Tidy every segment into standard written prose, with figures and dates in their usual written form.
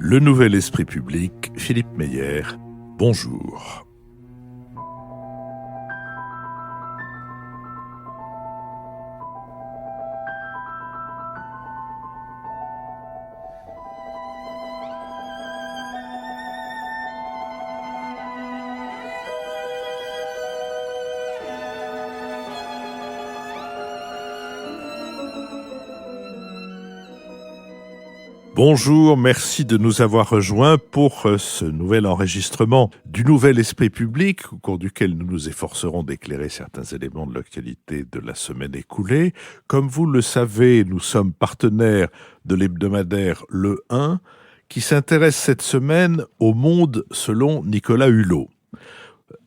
Le Nouvel Esprit Public, Philippe Meyer, bonjour. Bonjour, merci de nous avoir rejoints pour ce nouvel enregistrement du Nouvel Esprit Public, au cours duquel nous nous efforcerons d'éclairer certains éléments de l'actualité de la semaine écoulée. Comme vous le savez, nous sommes partenaires de l'hebdomadaire Le 1, qui s'intéresse cette semaine au monde selon Nicolas Hulot.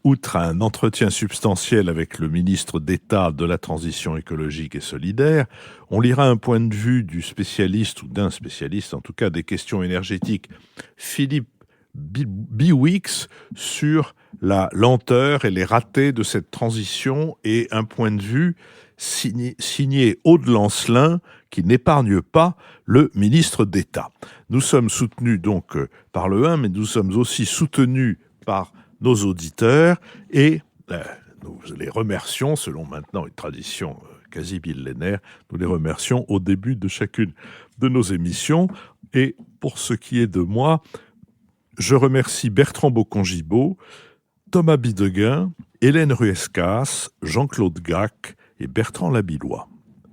Outre un entretien substantiel avec le ministre d'État de la Transition écologique et solidaire, on lira un point de vue du spécialiste, ou d'un spécialiste en tout cas, des questions énergétiques, Philippe Biwix, sur la lenteur et les ratés de cette transition, et un point de vue signé Aude Lancelin, qui n'épargne pas le ministre d'État. Nous sommes soutenus donc par le 1, mais nous sommes aussi soutenus par nos auditeurs, et nous les remercions, selon maintenant une tradition quasi millénaire, nous les remercions au début de chacune de nos émissions. Et pour ce qui est de moi, je remercie Bertrand Bocon-Gibaud, Thomas Bideguin, Hélène Ruescas, Jean-Claude Gac et Bertrand Labillois.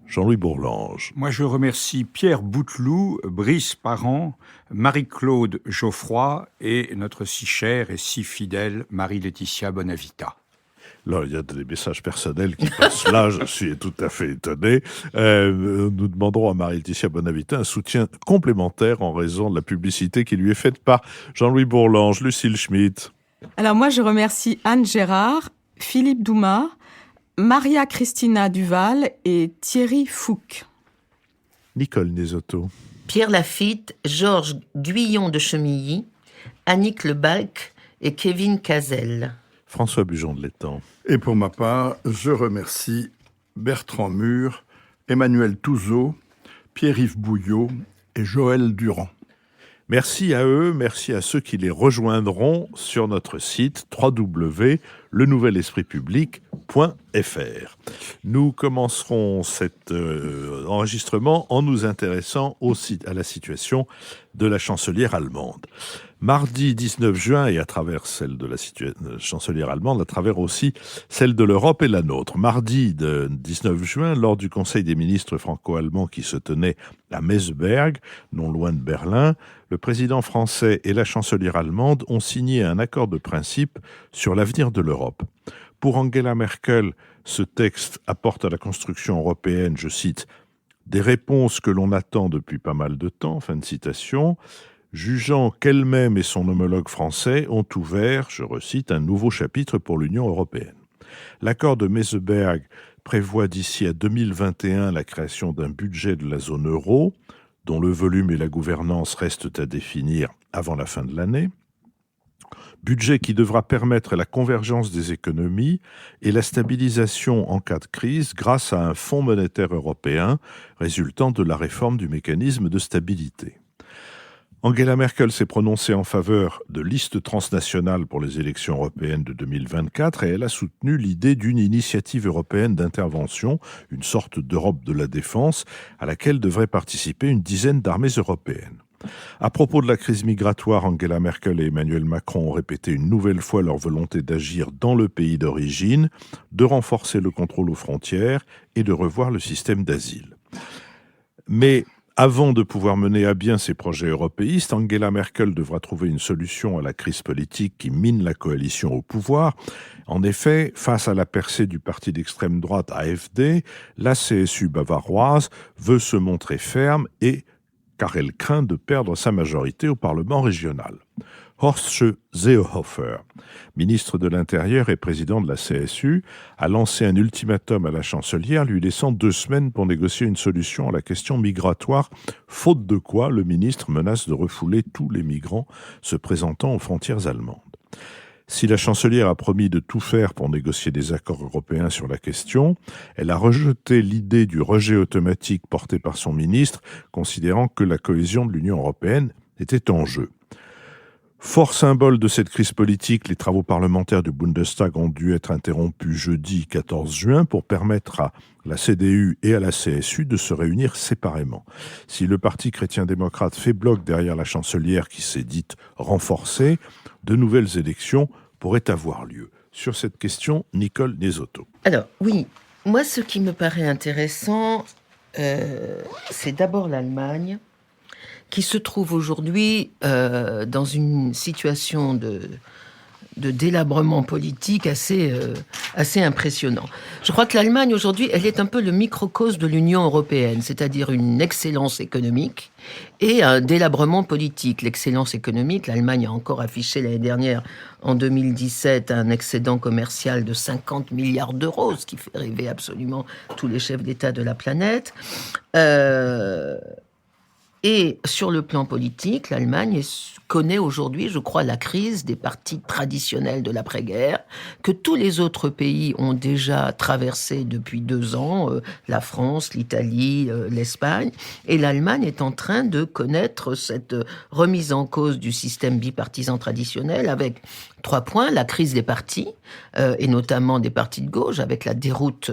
Jean-Louis Bourlange. Moi, je remercie Pierre Bouteloup, Brice Parent, Marie-Claude Geoffroy et notre si chère et si fidèle Marie-Laetitia Bonavita. Là, il y a des messages personnels qui passent là, je suis tout à fait étonné. Nous demanderons à Marie-Laetitia Bonavita un soutien complémentaire en raison de la publicité qui lui est faite par Jean-Louis Bourlange, Lucille Schmitt. Alors moi, je remercie Anne Gérard, Philippe Douma, Maria Christina Duval et Thierry Fouque. Nicole Nesotto. Pierre Lafitte, Georges Guyon de Chemilly, Annick Lebalc et Kevin Cazel. François Bujon de l'Étang. Et pour ma part, je remercie Bertrand Mur, Emmanuel Touzeau, Pierre-Yves Bouillot et Joël Durand. Merci à eux, merci à ceux qui les rejoindront sur notre site www.lenouvelespritpublic.fr. Nous commencerons cet enregistrement en nous intéressant aussi à la situation de la chancelière allemande. Mardi 19 juin, et à travers celle de la chancelière allemande, à travers aussi celle de l'Europe et la nôtre. Mardi 19 juin, lors du Conseil des ministres franco-allemands qui se tenait à Meseberg, non loin de Berlin, le président français et la chancelière allemande ont signé un accord de principe sur l'avenir de l'Europe. Pour Angela Merkel, ce texte apporte à la construction européenne, je cite, « des réponses que l'on attend depuis pas mal de temps », fin de citation, jugeant qu'elle-même et son homologue français ont ouvert, je recite, un nouveau chapitre pour l'Union européenne. L'accord de Meseberg prévoit d'ici à 2021 la création d'un budget de la zone euro, dont le volume et la gouvernance restent à définir avant la fin de l'année. Budget qui devra permettre la convergence des économies et la stabilisation en cas de crise grâce à un fonds monétaire européen résultant de la réforme du mécanisme de stabilité. Angela Merkel s'est prononcée en faveur de listes transnationales pour les élections européennes de 2024 et elle a soutenu l'idée d'une initiative européenne d'intervention, une sorte d'Europe de la défense, à laquelle devraient participer une dizaine d'armées européennes. À propos de la crise migratoire, Angela Merkel et Emmanuel Macron ont répété une nouvelle fois leur volonté d'agir dans le pays d'origine, de renforcer le contrôle aux frontières et de revoir le système d'asile. Mais avant de pouvoir mener à bien ces projets européistes, Angela Merkel devra trouver une solution à la crise politique qui mine la coalition au pouvoir. En effet, face à la percée du parti d'extrême droite AfD, la CSU bavaroise veut se montrer ferme car elle craint de perdre sa majorité au Parlement régional. Horst Seehofer, ministre de l'Intérieur et président de la CSU, a lancé un ultimatum à la chancelière, lui laissant 2 semaines pour négocier une solution à la question migratoire, faute de quoi le ministre menace de refouler tous les migrants se présentant aux frontières allemandes. Si la chancelière a promis de tout faire pour négocier des accords européens sur la question, elle a rejeté l'idée du rejet automatique porté par son ministre, considérant que la cohésion de l'Union européenne était en jeu. Fort symbole de cette crise politique, les travaux parlementaires du Bundestag ont dû être interrompus jeudi 14 juin pour permettre à la CDU et à la CSU de se réunir séparément. Si le Parti chrétien-démocrate fait bloc derrière la chancelière qui s'est dite renforcée, de nouvelles élections pourraient avoir lieu. Sur cette question, Nicole Nesotto. Alors, oui, moi, ce qui me paraît intéressant, c'est d'abord l'Allemagne, qui se trouve aujourd'hui dans une situation de délabrement politique assez impressionnant. Je crois que l'Allemagne, aujourd'hui, elle est un peu le microcosme de l'Union européenne, c'est-à-dire une excellence économique et un délabrement politique. L'excellence économique, l'Allemagne a encore affiché l'année dernière, en 2017, un excédent commercial de 50 milliards d'euros, ce qui fait rêver absolument tous les chefs d'État de la planète. Et sur le plan politique, l'Allemagne connaît aujourd'hui, je crois, la crise des partis traditionnels de l'après-guerre, que tous les autres pays ont déjà traversé depuis 2 ans, la France, l'Italie, l'Espagne, et l'Allemagne est en train de connaître cette remise en cause du système bipartisan traditionnel avec 3 points, la crise des partis, et notamment des partis de gauche, avec la déroute,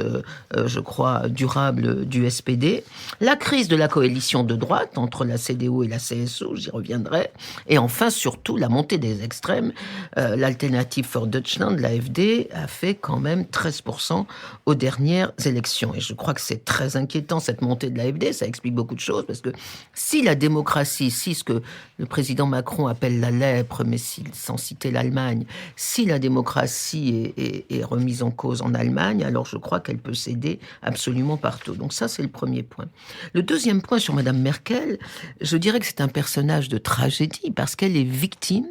je crois, durable du SPD, la crise de la coalition de droite entre la CDU et la CSU, j'y reviendrai, et enfin, surtout, la montée des extrêmes. L'Alternative für Deutschland, l'AfD, a fait quand même 13% aux dernières élections. Et je crois que c'est très inquiétant, cette montée de l'AfD, ça explique beaucoup de choses, parce que si la démocratie, si ce que le président Macron appelle la lèpre, mais sans citer l'Allemagne, si la démocratie est remise en cause en Allemagne, alors je crois qu'elle peut céder absolument partout. Donc ça, c'est le premier point. Le deuxième point sur Madame Merkel, je dirais que c'est un personnage de tragédie parce qu'elle est victime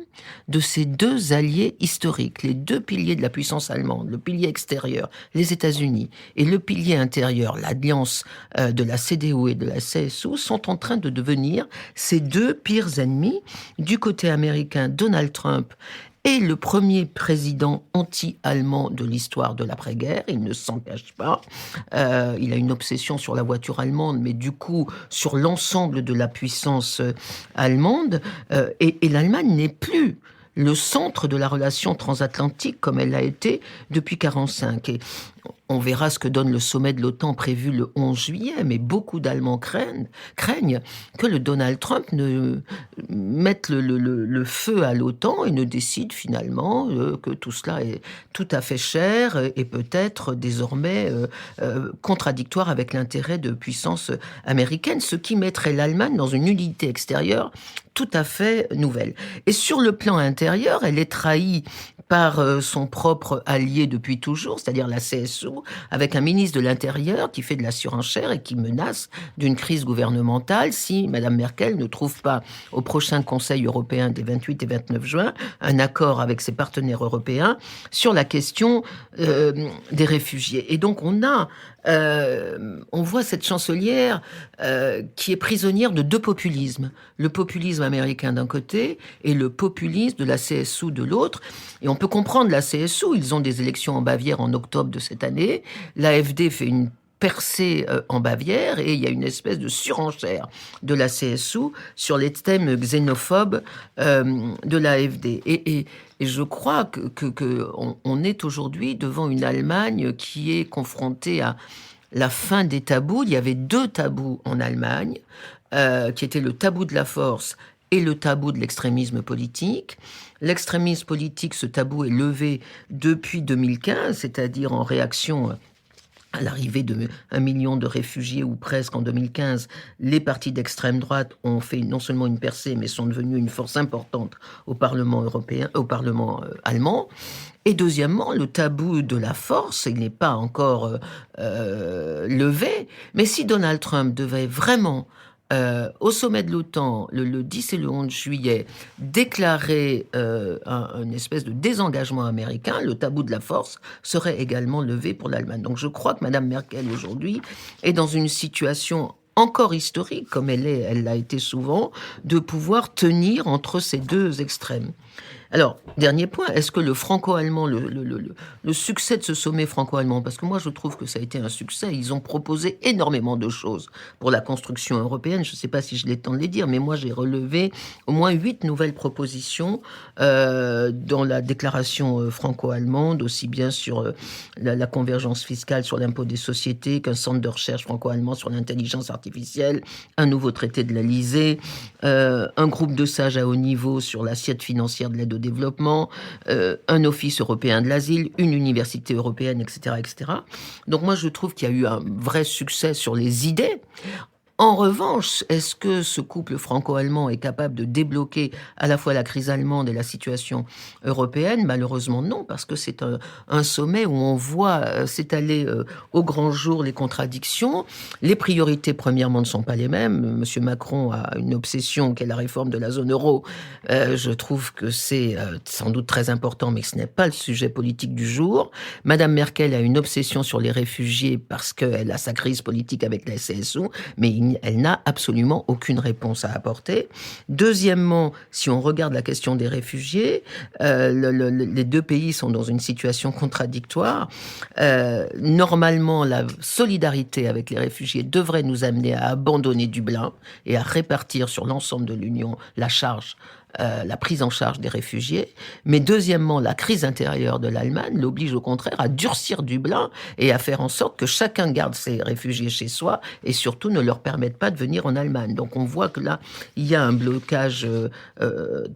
de ces 2 alliés historiques, les 2 piliers de la puissance allemande, le pilier extérieur, les États-Unis, et le pilier intérieur, l'alliance de la CDU et de la CSU, sont en train de devenir ces 2 pires ennemis. Du côté américain, Donald Trump est le premier président anti-allemand de l'histoire de l'après-guerre, il ne s'en cache pas. Il a une obsession sur la voiture allemande, mais du coup, sur l'ensemble de la puissance allemande. Et l'Allemagne n'est plus le centre de la relation transatlantique comme elle l'a été depuis 1945. Et on verra ce que donne le sommet de l'OTAN prévu le 11 juillet, mais beaucoup d'Allemands craignent que le Donald Trump ne mette le feu à l'OTAN et ne décide finalement que tout cela est tout à fait cher et peut-être désormais contradictoire avec l'intérêt de puissance américaine, ce qui mettrait l'Allemagne dans une unité extérieure tout à fait nouvelle. Et sur le plan intérieur, elle est trahie par son propre allié depuis toujours, c'est-à-dire la CSU, avec un ministre de l'Intérieur qui fait de la surenchère et qui menace d'une crise gouvernementale si Mme Merkel ne trouve pas au prochain Conseil européen des 28 et 29 juin un accord avec ses partenaires européens sur la question des réfugiés. Et donc on voit cette chancelière qui est prisonnière de 2 populismes. Le populisme américain d'un côté et le populisme de la CSU de l'autre. Et on peut comprendre la CSU, ils ont des élections en Bavière en octobre de cette année. L'AfD fait une percée en Bavière et il y a une espèce de surenchère de la CSU sur les thèmes xénophobes de l'AfD. Et je crois qu'on est aujourd'hui devant une Allemagne qui est confrontée à la fin des tabous. Il y avait 2 tabous en Allemagne, qui étaient le tabou de la force et le tabou de l'extrémisme politique. L'extrémisme politique, ce tabou est levé depuis 2015, c'est-à-dire en réaction à l'arrivée de 1 million de réfugiés, ou presque en 2015, les partis d'extrême droite ont fait non seulement une percée, mais sont devenus une force importante au Parlement européen, au Parlement allemand. Et deuxièmement, le tabou de la force, il n'est pas encore levé, mais si Donald Trump devait vraiment au sommet de l'OTAN, le 10 et le 11 juillet, déclarer une espèce de désengagement américain, le tabou de la force serait également levé pour l'Allemagne. Donc je crois que Mme Merkel, aujourd'hui, est dans une situation encore historique, comme elle l'a été souvent, de pouvoir tenir entre ces 2 extrêmes. Alors, dernier point, est-ce que le franco-allemand, le succès de ce sommet franco-allemand, parce que moi je trouve que ça a été un succès, ils ont proposé énormément de choses pour la construction européenne, je ne sais pas si je l'ai le temps de les dire, mais moi j'ai relevé au moins 8 nouvelles propositions dans la déclaration franco-allemande, aussi bien sur la convergence fiscale, sur l'impôt des sociétés, qu'un centre de recherche franco-allemand sur l'intelligence artificielle, un nouveau traité de l'Elysée, un groupe de sages à haut niveau sur l'assiette financière de l'aide au développement, un office européen de l'asile, une université européenne, etc., etc. Donc moi, je trouve qu'il y a eu un vrai succès sur les idées. En revanche, est-ce que ce couple franco-allemand est capable de débloquer à la fois la crise allemande et la situation européenne ? Malheureusement non, parce que c'est un sommet où on voit s'étaler au grand jour les contradictions. Les priorités, premièrement, ne sont pas les mêmes. Monsieur Macron a une obsession qui est la réforme de la zone euro. Je trouve que c'est sans doute très important, mais que ce n'est pas le sujet politique du jour. Madame Merkel a une obsession sur les réfugiés parce qu'elle a sa crise politique avec la CSU, mais elle n'a absolument aucune réponse à apporter. Deuxièmement, si on regarde la question des réfugiés, les deux pays sont dans une situation contradictoire. Normalement, la solidarité avec les réfugiés devrait nous amener à abandonner Dublin et à répartir sur l'ensemble de l'Union la charge, la prise en charge des réfugiés. Mais deuxièmement, la crise intérieure de l'Allemagne l'oblige au contraire à durcir Dublin et à faire en sorte que chacun garde ses réfugiés chez soi et surtout ne leur permette pas de venir en Allemagne. Donc on voit que là, il y a un blocage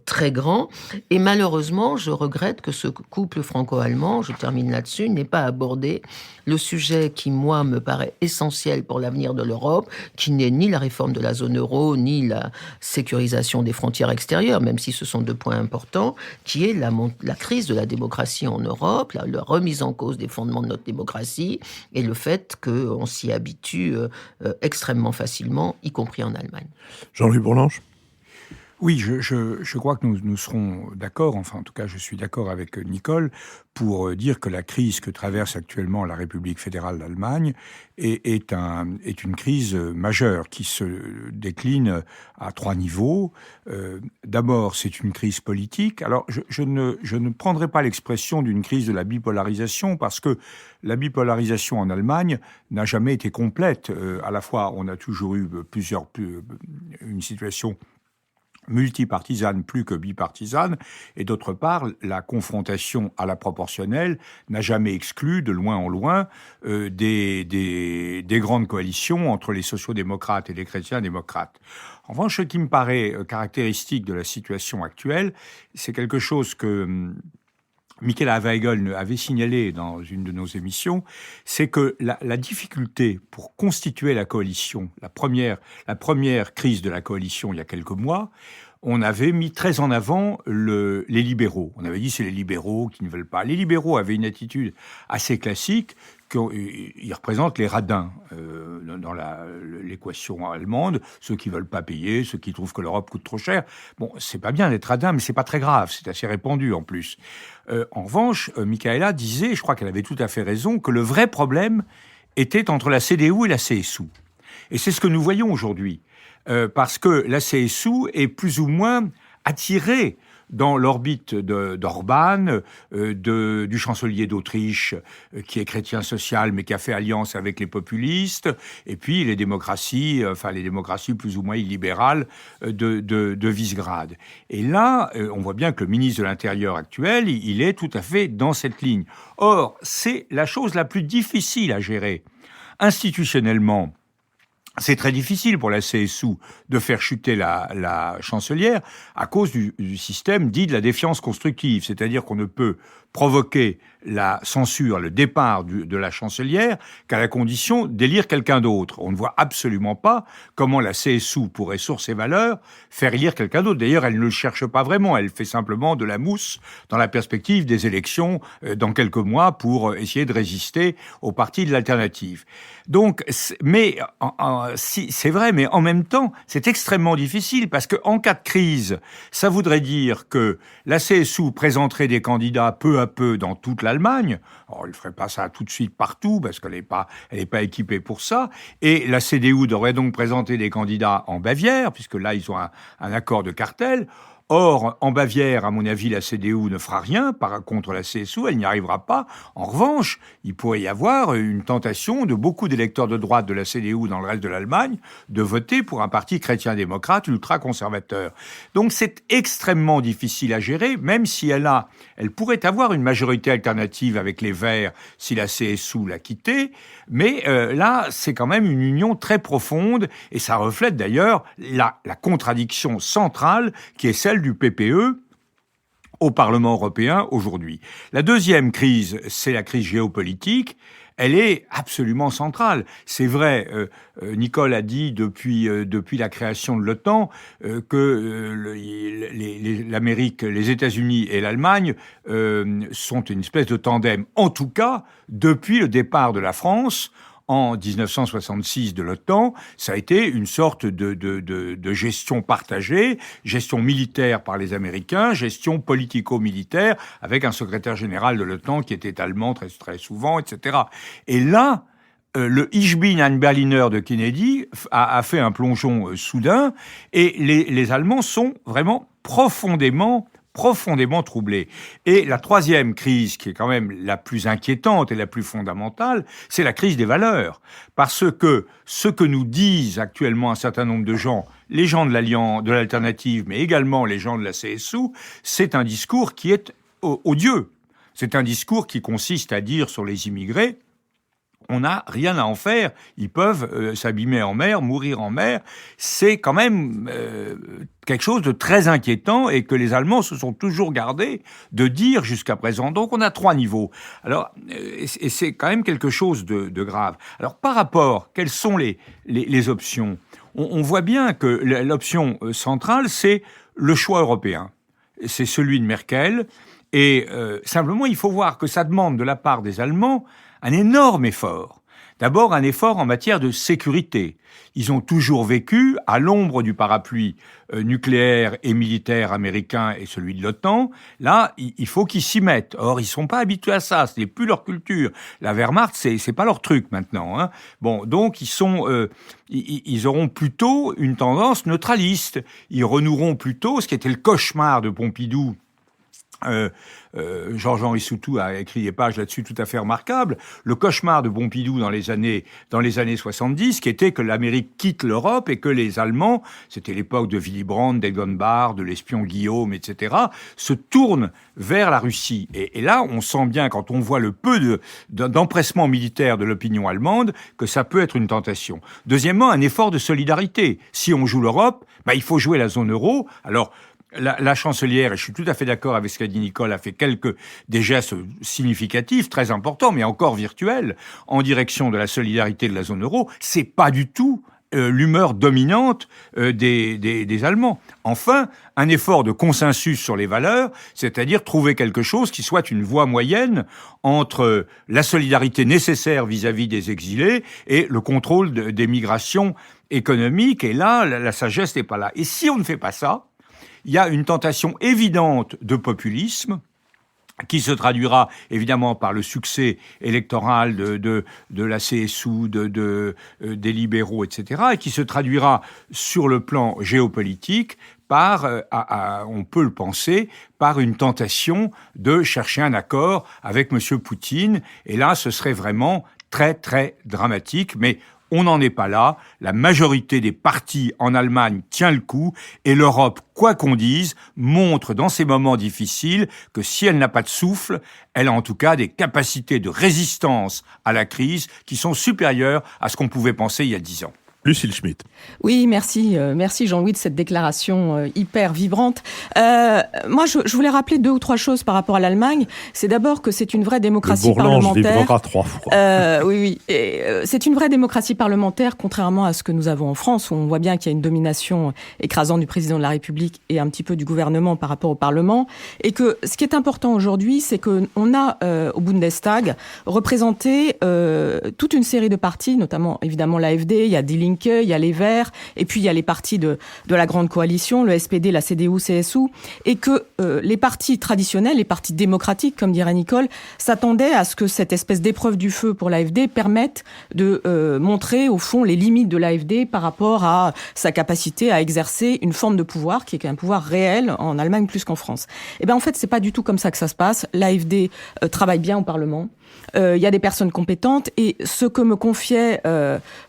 très grand. Et malheureusement, je regrette que ce couple franco-allemand, je termine là-dessus, n'ait pas abordé le sujet qui, moi, me paraît essentiel pour l'avenir de l'Europe, qui n'est ni la réforme de la zone euro, ni la sécurisation des frontières extérieures, même si ce sont deux points importants, qui est la crise de la démocratie en Europe, la remise en cause des fondements de notre démocratie, et le fait qu'on s'y habitue extrêmement facilement, y compris en Allemagne. Jean-Louis Bourlanges ? Oui, je crois que nous serons d'accord, enfin en tout cas je suis d'accord avec Nicole, pour dire que la crise que traverse actuellement la République fédérale d'Allemagne est une crise majeure qui se décline à 3 niveaux. D'abord, c'est une crise politique. Alors, je ne prendrai pas l'expression d'une crise de la bipolarisation parce que la bipolarisation en Allemagne n'a jamais été complète. À la fois, on a toujours eu une situation multipartisane plus que bipartisane, et d'autre part, la confrontation à la proportionnelle n'a jamais exclu, de loin en loin, des grandes coalitions entre les sociaux-démocrates et les chrétiens-démocrates. En revanche, ce qui me paraît caractéristique de la situation actuelle, c'est quelque chose que Michaela Weigel avait signalé dans une de nos émissions, c'est que la difficulté pour constituer la coalition, la première crise de la coalition il y a quelques mois, on avait mis très en avant les libéraux. On avait dit c'est les libéraux qui ne veulent pas. Les libéraux avaient une attitude assez classique, ils représentent les radins dans l'équation allemande, ceux qui veulent pas payer, ceux qui trouvent que l'Europe coûte trop cher. Bon, c'est pas bien d'être radin, mais c'est pas très grave, c'est assez répandu en plus. En revanche, Michaela disait, je crois qu'elle avait tout à fait raison, que le vrai problème était entre la CDU et la CSU. Et c'est ce que nous voyons aujourd'hui. Parce que la CSU est plus ou moins attirée dans l'orbite d'Orban, du chancelier d'Autriche, qui est chrétien social, mais qui a fait alliance avec les populistes, et puis les démocraties plus ou moins illibérales de Visegrad. Et là, on voit bien que le ministre de l'Intérieur actuel, il est tout à fait dans cette ligne. Or, c'est la chose la plus difficile à gérer. Institutionnellement, c'est très difficile pour la CSU de faire chuter la chancelière à cause du système dit de la défiance constructive, c'est-à-dire qu'on ne peut provoquer la censure, le départ de la chancelière qu'à la condition d'élire quelqu'un d'autre. On ne voit absolument pas comment la CSU pourrait, sur ses valeurs, faire élire quelqu'un d'autre. D'ailleurs, elle ne le cherche pas vraiment, elle fait simplement de la mousse dans la perspective des élections dans quelques mois pour essayer de résister au parti de l'alternative. Donc, mais c'est vrai, mais en même temps, c'est extrêmement difficile parce que en cas de crise, ça voudrait dire que la CSU présenterait des candidats peu à peu dans toute l'Allemagne. Alors, elle ne ferait pas ça tout de suite partout parce qu'elle n'est pas équipée pour ça. Et la CDU devrait donc présenter des candidats en Bavière, puisque là, ils ont un accord de cartel. Or, en Bavière, à mon avis, la CDU ne fera rien contre la CSU, elle n'y arrivera pas. En revanche, il pourrait y avoir une tentation de beaucoup d'électeurs de droite de la CDU dans le reste de l'Allemagne de voter pour un parti chrétien-démocrate ultra-conservateur. Donc c'est extrêmement difficile à gérer, même si elle pourrait avoir une majorité alternative avec les Verts si la CSU l'a quittée, mais là, c'est quand même une union très profonde, et ça reflète d'ailleurs la contradiction centrale qui est celle du PPE au Parlement européen aujourd'hui. La deuxième crise, c'est la crise géopolitique. Elle est absolument centrale. C'est vrai, Nicole a dit depuis la création de l'OTAN que l'Amérique, les États-Unis et l'Allemagne sont une espèce de tandem. En tout cas, depuis le départ de la France en 1966 de l'OTAN, ça a été une sorte de gestion partagée, gestion militaire par les Américains, gestion politico-militaire, avec un secrétaire général de l'OTAN qui était allemand très, très souvent, etc. Et là, le Ich bin ein Berliner de Kennedy a fait un plongeon soudain, et les Allemands sont vraiment profondément troublés. Et la troisième crise, qui est quand même la plus inquiétante et la plus fondamentale, c'est la crise des valeurs. Parce que ce que nous disent actuellement un certain nombre de gens, les gens de l'alternative, mais également les gens de la CSU, c'est un discours qui est odieux. C'est un discours qui consiste à dire sur les immigrés: on n'a rien à en faire, ils peuvent s'abîmer en mer, mourir en mer. C'est quand même quelque chose de très inquiétant, et que les Allemands se sont toujours gardés de dire jusqu'à présent. Donc on a 3 niveaux. Alors, et c'est quand même quelque chose de grave. Alors par rapport, quelles sont les options ? On voit bien que l'option centrale, c'est le choix européen. C'est celui de Merkel. Et simplement, il faut voir que ça demande de la part des Allemands un énorme effort. D'abord, un effort en matière de sécurité. Ils ont toujours vécu à l'ombre du parapluie nucléaire et militaire américain et celui de l'OTAN. Là, il faut qu'ils s'y mettent. Or, ils sont pas habitués à ça. Ce n'est plus leur culture. La Wehrmacht, c'est pas leur truc maintenant, hein. Bon, donc ils auront plutôt une tendance neutraliste. Ils renoueront plutôt ce qui était le cauchemar de Pompidou. Georges-Henri Soutou a écrit des pages là-dessus tout à fait remarquables. Le cauchemar de Pompidou dans les années 70, qui était que l'Amérique quitte l'Europe et que les Allemands, c'était l'époque de Willy Brandt, d'Egon Bahr, de l'espion Guillaume, etc., se tournent vers la Russie. Et là, on sent bien, quand on voit le peu d'empressement militaire de l'opinion allemande, que ça peut être une tentation. Deuxièmement, un effort de solidarité. Si on joue l'Europe, il faut jouer la zone euro. Alors, la chancelière, et je suis tout à fait d'accord avec ce qu'a dit Nicole, a fait des gestes significatifs, très importants, mais encore virtuels, en direction de la solidarité de la zone euro. C'est pas du tout l'humeur dominante des Allemands. Enfin, un effort de consensus sur les valeurs, c'est-à-dire trouver quelque chose qui soit une voie moyenne entre la solidarité nécessaire vis-à-vis des exilés et le contrôle des migrations économiques. Et là, la sagesse n'est pas là. Et si on ne fait pas ça, il y a une tentation évidente de populisme qui se traduira évidemment par le succès électoral de la CSU, des libéraux, etc., et qui se traduira sur le plan géopolitique par, on peut le penser, par une tentation de chercher un accord avec M. Poutine. Et là, ce serait vraiment très, très dramatique, mais on n'en est pas là. La majorité des partis en Allemagne tient le coup, et l'Europe, quoi qu'on dise, montre dans ces moments difficiles que si elle n'a pas de souffle, elle a en tout cas des capacités de résistance à la crise qui sont supérieures à ce qu'on pouvait penser il y a 10 ans. Lucille Schmitt. Oui, merci Jean-Louis de cette déclaration hyper vibrante. Moi, je voulais rappeler 2 ou 3 choses par rapport à l'Allemagne. C'est d'abord que c'est une vraie démocratie parlementaire. Vibrera 3 fois. Oui. Et, c'est une vraie démocratie parlementaire, contrairement à ce que nous avons en France, où on voit bien qu'il y a une domination écrasante du président de la République et un petit peu du gouvernement par rapport au Parlement. Et que ce qui est important aujourd'hui, c'est qu'on a au Bundestag représenté toute une série de partis, notamment évidemment l'AfD, il y a Die Linke, Linke, il y a les Verts, et puis il y a les partis de la grande coalition, le SPD, la CDU, CSU, et que les partis traditionnels, les partis démocratiques, comme dirait Nicole, s'attendaient à ce que cette espèce d'épreuve du feu pour l'AfD permette de montrer, au fond, les limites de l'AfD par rapport à sa capacité à exercer une forme de pouvoir qui est un pouvoir réel en Allemagne plus qu'en France. Eh bien, en fait, c'est pas du tout comme ça que ça se passe. L'AfD travaille bien au Parlement. Il y a des personnes compétentes, et ce que me confiaient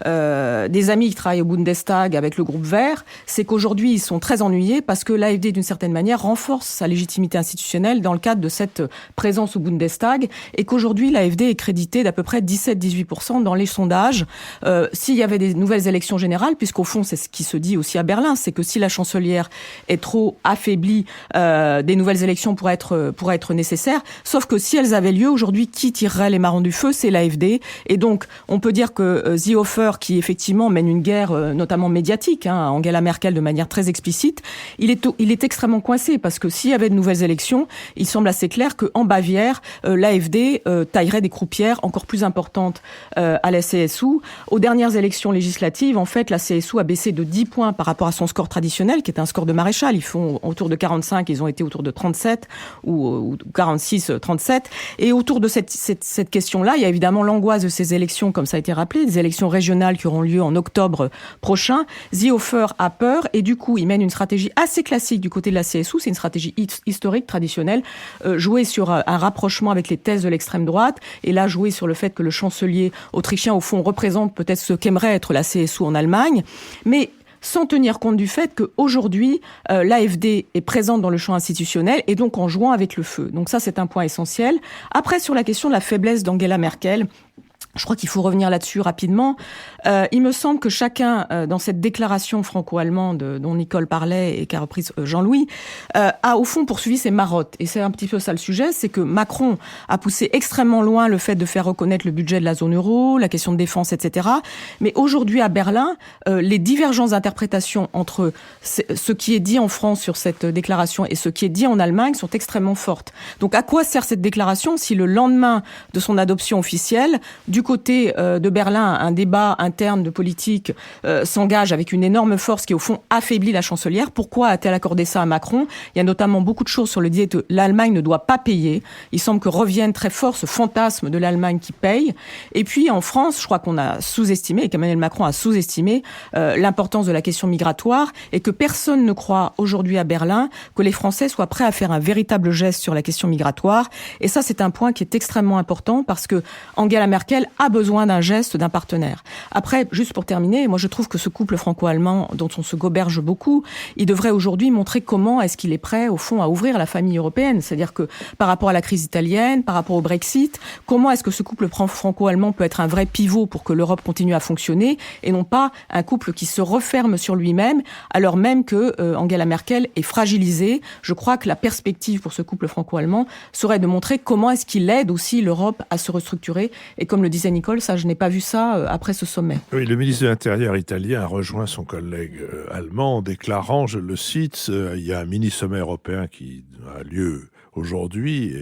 des amis qui travaillent au Bundestag avec le groupe Vert, c'est qu'aujourd'hui ils sont très ennuyés parce que l'AfD d'une certaine manière renforce sa légitimité institutionnelle dans le cadre de cette présence au Bundestag, et qu'aujourd'hui l'AfD est créditée d'à peu près 17-18% dans les sondages. S'il y avait des nouvelles élections générales, puisqu'au fond c'est ce qui se dit aussi à Berlin, c'est que si la chancelière est trop affaiblie, des nouvelles élections pourraient être nécessaires, sauf que si elles avaient lieu aujourd'hui, qui tirerait les marrons du feu? C'est l'AfD. Et donc, on peut dire que Seehofer, qui effectivement mène une guerre, notamment médiatique, à Angela Merkel de manière très explicite, il est extrêmement coincé, parce que s'il y avait de nouvelles élections, il semble assez clair qu'en Bavière, l'AfD taillerait des croupières encore plus importantes à la CSU. Aux dernières élections législatives, en fait, la CSU a baissé de 10 points par rapport à son score traditionnel, qui est un score de maréchal. Ils font autour de 45, ils ont été autour de 37, ou 46, 37. Et autour de cette question-là, il y a évidemment l'angoisse de ces élections, comme ça a été rappelé, des élections régionales qui auront lieu en octobre prochain. Seehofer a peur, et du coup, il mène une stratégie assez classique du côté de la CSU, c'est une stratégie historique, traditionnelle, jouer sur un rapprochement avec les thèses de l'extrême droite, et là, jouer sur le fait que le chancelier autrichien, au fond, représente peut-être ce qu'aimerait être la CSU en Allemagne, mais sans tenir compte du fait qu'aujourd'hui, l'AfD est présente dans le champ institutionnel, et donc en jouant avec le feu. Donc ça, c'est un point essentiel. Après, sur la question de la faiblesse d'Angela Merkel, je crois qu'il faut revenir là-dessus rapidement. Il me semble que chacun, dans cette déclaration franco-allemande dont Nicole parlait et qu'a reprise Jean-Louis, a au fond poursuivi ses marottes. Et c'est un petit peu ça le sujet, c'est que Macron a poussé extrêmement loin le fait de faire reconnaître le budget de la zone euro, la question de défense, etc. Mais aujourd'hui, à Berlin, les divergences d'interprétation entre ce qui est dit en France sur cette déclaration et ce qui est dit en Allemagne sont extrêmement fortes. Donc à quoi sert cette déclaration si le lendemain de son adoption officielle, du côté de Berlin, un débat interne de politique s'engage avec une énorme force qui, au fond, affaiblit la chancelière? Pourquoi a-t-elle accordé ça à Macron? Il y a notamment beaucoup de choses sur le dit que l'Allemagne ne doit pas payer. Il semble que revienne très fort ce fantasme de l'Allemagne qui paye. Et puis, en France, je crois qu'on a sous-estimé, et qu'Emmanuel Macron a sous-estimé l'importance de la question migratoire, et que personne ne croit aujourd'hui à Berlin que les Français soient prêts à faire un véritable geste sur la question migratoire. Et ça, c'est un point qui est extrêmement important, parce que Angela Merkel a besoin d'un geste d'un partenaire. Après, juste pour terminer, moi je trouve que ce couple franco-allemand dont on se goberge beaucoup, il devrait aujourd'hui montrer comment est-ce qu'il est prêt, au fond, à ouvrir la famille européenne. C'est-à-dire que par rapport à la crise italienne, par rapport au Brexit, comment est-ce que ce couple franco-allemand peut être un vrai pivot pour que l'Europe continue à fonctionner, et non pas un couple qui se referme sur lui-même, alors même que Angela Merkel est fragilisée. Je crois que la perspective pour ce couple franco-allemand serait de montrer comment est-ce qu'il aide aussi l'Europe à se restructurer. Et comme le disait Nicole, ça, je n'ai pas vu ça après ce sommet. Oui, le ministre de l'Intérieur italien a rejoint son collègue allemand en déclarant, je le cite, il y a un mini-sommet européen qui a lieu aujourd'hui,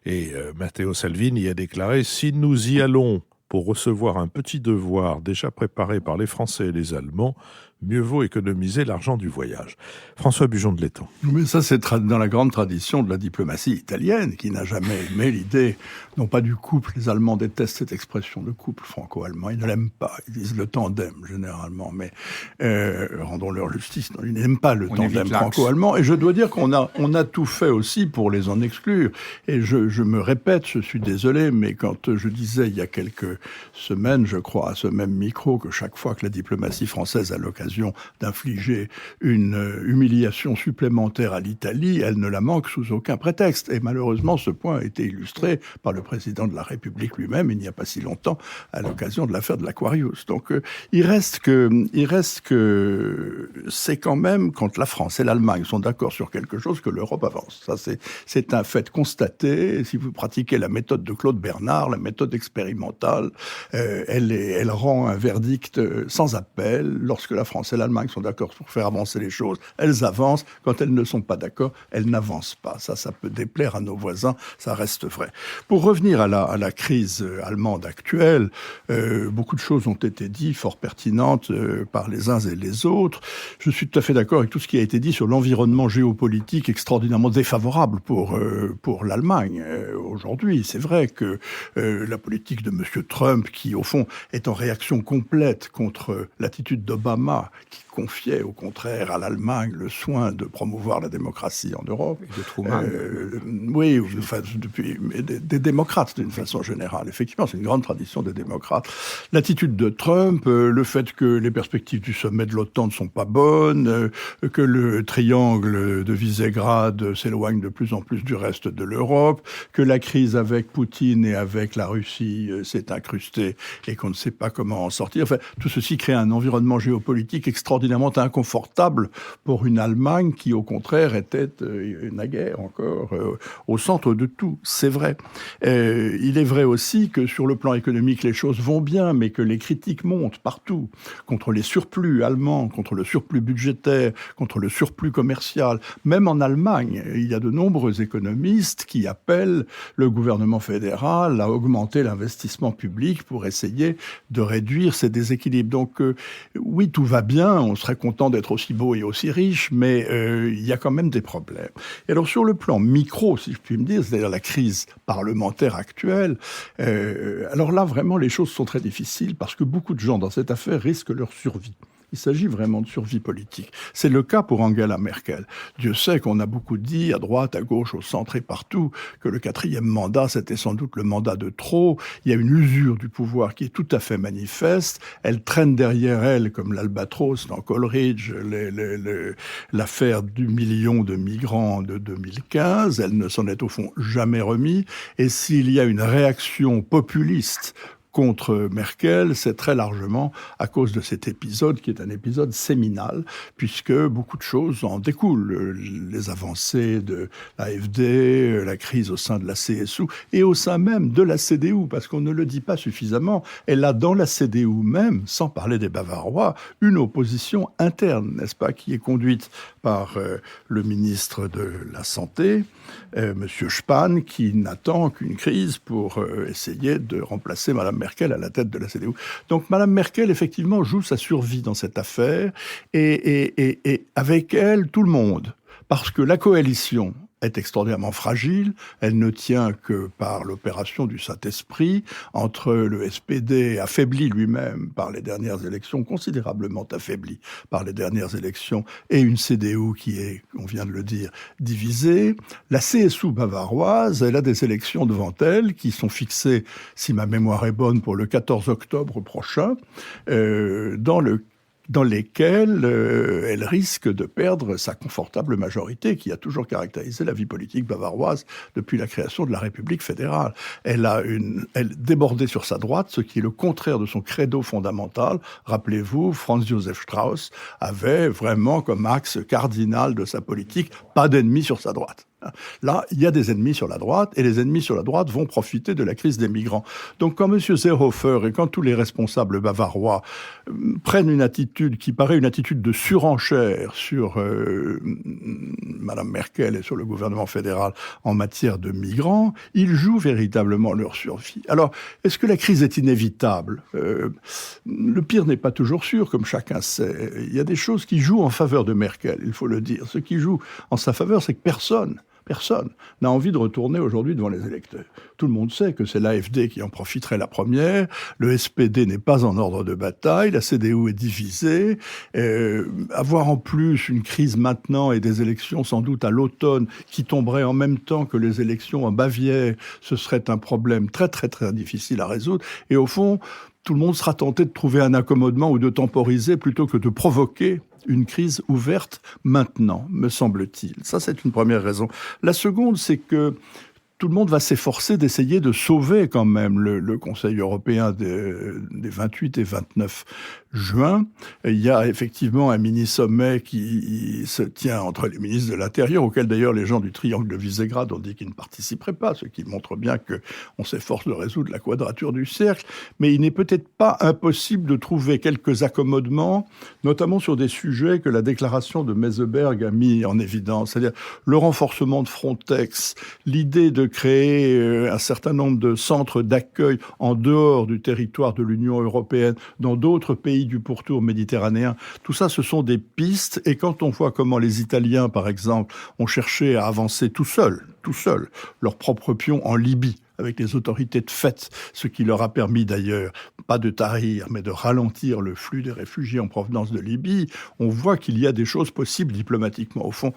et Matteo Salvini a déclaré « Si nous y allons pour recevoir un petit devoir déjà préparé par les Français et les Allemands, mieux vaut économiser l'argent du voyage. » François Bujon de l'Étang. Mais ça, c'est dans la grande tradition de la diplomatie italienne, qui n'a jamais aimé l'idée, non pas du couple. Les Allemands détestent cette expression de couple franco-allemand. Ils ne l'aiment pas. Ils disent le tandem, généralement. Mais rendons-leur justice. Non, ils n'aiment pas le tandem franco-allemand. Et je dois dire qu'on a tout fait aussi pour les en exclure. Et je me répète, je suis désolé, mais quand je disais il y a quelques semaines, je crois, à ce même micro, que chaque fois que la diplomatie française a l'occasion d'infliger une humiliation supplémentaire à l'Italie, elle ne la manque sous aucun prétexte. Et malheureusement, ce point a été illustré par le président de la République lui-même, il n'y a pas si longtemps, à l'occasion de l'affaire de l'Aquarius. Donc, il reste que c'est quand même, quand la France et l'Allemagne sont d'accord sur quelque chose, que l'Europe avance. Ça, c'est un fait constaté. Si vous pratiquez la méthode de Claude Bernard, la méthode expérimentale, elle rend un verdict sans appel. Lorsque la France France et l'Allemagne sont d'accord pour faire avancer les choses, elles avancent. Quand elles ne sont pas d'accord, elles n'avancent pas. Ça peut déplaire à nos voisins, ça reste vrai. Pour revenir à la crise allemande actuelle, beaucoup de choses ont été dites, fort pertinentes par les uns et les autres. Je suis tout à fait d'accord avec tout ce qui a été dit sur l'environnement géopolitique extraordinairement défavorable pour l'Allemagne. Aujourd'hui, c'est vrai que la politique de M. Trump, qui au fond est en réaction complète contre l'attitude d'Obama, qui confiait au contraire à l'Allemagne le soin de promouvoir la démocratie en Europe. Et de Truman. Oui, enfin, depuis des démocrates d'une façon générale. Effectivement, c'est une grande tradition des démocrates. L'attitude de Trump, le fait que les perspectives du sommet de l'OTAN ne sont pas bonnes, que le triangle de Visegrad s'éloigne de plus en plus du reste de l'Europe, que la crise avec Poutine et avec la Russie s'est incrustée et qu'on ne sait pas comment en sortir. Enfin, tout ceci crée un environnement géopolitique extraordinairement inconfortable pour une Allemagne qui, au contraire, était naguère encore au centre de tout. C'est vrai. Il est vrai aussi que sur le plan économique, les choses vont bien, mais que les critiques montent partout contre les surplus allemands, contre le surplus budgétaire, contre le surplus commercial. Même en Allemagne, il y a de nombreux économistes qui appellent le gouvernement fédéral à augmenter l'investissement public pour essayer de réduire ces déséquilibres. Donc, oui, tout va bien, on serait content d'être aussi beau et aussi riche, mais il y a quand même des problèmes. Et alors, sur le plan micro, si je puis me dire, c'est-à-dire la crise parlementaire actuelle, alors là, vraiment, les choses sont très difficiles parce que beaucoup de gens dans cette affaire risquent leur survie. Il s'agit vraiment de survie politique. C'est le cas pour Angela Merkel. Dieu sait qu'on a beaucoup dit, à droite, à gauche, au centre et partout, que le 4e mandat, c'était sans doute le mandat de trop. Il y a une usure du pouvoir qui est tout à fait manifeste. Elle traîne derrière elle, comme l'albatros dans Coleridge, l'affaire du million de migrants de 2015. Elle ne s'en est au fond jamais remis. Et s'il y a une réaction populiste contre Merkel, c'est très largement à cause de cet épisode qui est un épisode séminal, puisque beaucoup de choses en découlent. Les avancées de l'AfD, la crise au sein de la CSU et au sein même de la CDU, parce qu'on ne le dit pas suffisamment. Elle a dans la CDU même, sans parler des Bavarois, une opposition interne, n'est-ce pas, qui est conduite par le ministre de la Santé, M. Spahn, qui n'attend qu'une crise pour essayer de remplacer Mme Merkel à la tête de la CDU. Donc Mme Merkel, effectivement, joue sa survie dans cette affaire, et avec elle, tout le monde. Parce que la coalition est extraordinairement fragile, elle ne tient que par l'opération du Saint-Esprit, entre le SPD affaibli lui-même par les dernières élections, considérablement affaibli par les dernières élections, et une CDU qui est, on vient de le dire, divisée. La CSU bavaroise, elle a des élections devant elle qui sont fixées, si ma mémoire est bonne, pour le 14 octobre prochain, dans lesquelles elle risque de perdre sa confortable majorité qui a toujours caractérisé la vie politique bavaroise depuis la création de la République fédérale. Elle débordait sur sa droite, ce qui est le contraire de son credo fondamental. Rappelez-vous, Franz Josef Strauss avait vraiment comme axe cardinal de sa politique « pas d'ennemis sur sa droite ». Là, il y a des ennemis sur la droite, et les ennemis sur la droite vont profiter de la crise des migrants. Donc quand M. Seehofer et quand tous les responsables bavarois prennent une attitude qui paraît une attitude de surenchère sur Mme Merkel et sur le gouvernement fédéral en matière de migrants, ils jouent véritablement leur survie. Alors, est-ce que la crise est inévitable ? Le pire n'est pas toujours sûr, comme chacun sait. Il y a des choses qui jouent en faveur de Merkel, il faut le dire. Ce qui joue en sa faveur, c'est que personne n'a envie de retourner aujourd'hui devant les électeurs. Tout le monde sait que c'est l'AfD qui en profiterait la première, le SPD n'est pas en ordre de bataille, la CDU est divisée, avoir en plus une crise maintenant et des élections sans doute à l'automne qui tomberaient en même temps que les élections en Bavière, ce serait un problème très très très difficile à résoudre. Et au fond, tout le monde sera tenté de trouver un accommodement ou de temporiser plutôt que de provoquer une crise ouverte maintenant, me semble-t-il. Ça, c'est une première raison. La seconde, c'est que tout le monde va s'efforcer d'essayer de sauver quand même le Conseil européen des 28 et 29 juin. Il y a effectivement un mini-sommet qui se tient entre les ministres de l'Intérieur, auquel d'ailleurs les gens du triangle de Visegrad ont dit qu'ils ne participeraient pas, ce qui montre bien qu'on s'efforce de résoudre la quadrature du cercle. Mais il n'est peut-être pas impossible de trouver quelques accommodements, notamment sur des sujets que la déclaration de Meseberg a mis en évidence, c'est-à-dire le renforcement de Frontex, l'idée de créer un certain nombre de centres d'accueil en dehors du territoire de l'Union européenne, dans d'autres pays du pourtour méditerranéen. Tout ça, ce sont des pistes. Et quand on voit comment les Italiens, par exemple, ont cherché à avancer tout seuls, leur propre pion en Libye, avec les autorités de fait, ce qui leur a permis d'ailleurs, pas de tarir, mais de ralentir le flux des réfugiés en provenance de Libye, on voit qu'il y a des choses possibles diplomatiquement. Au fond,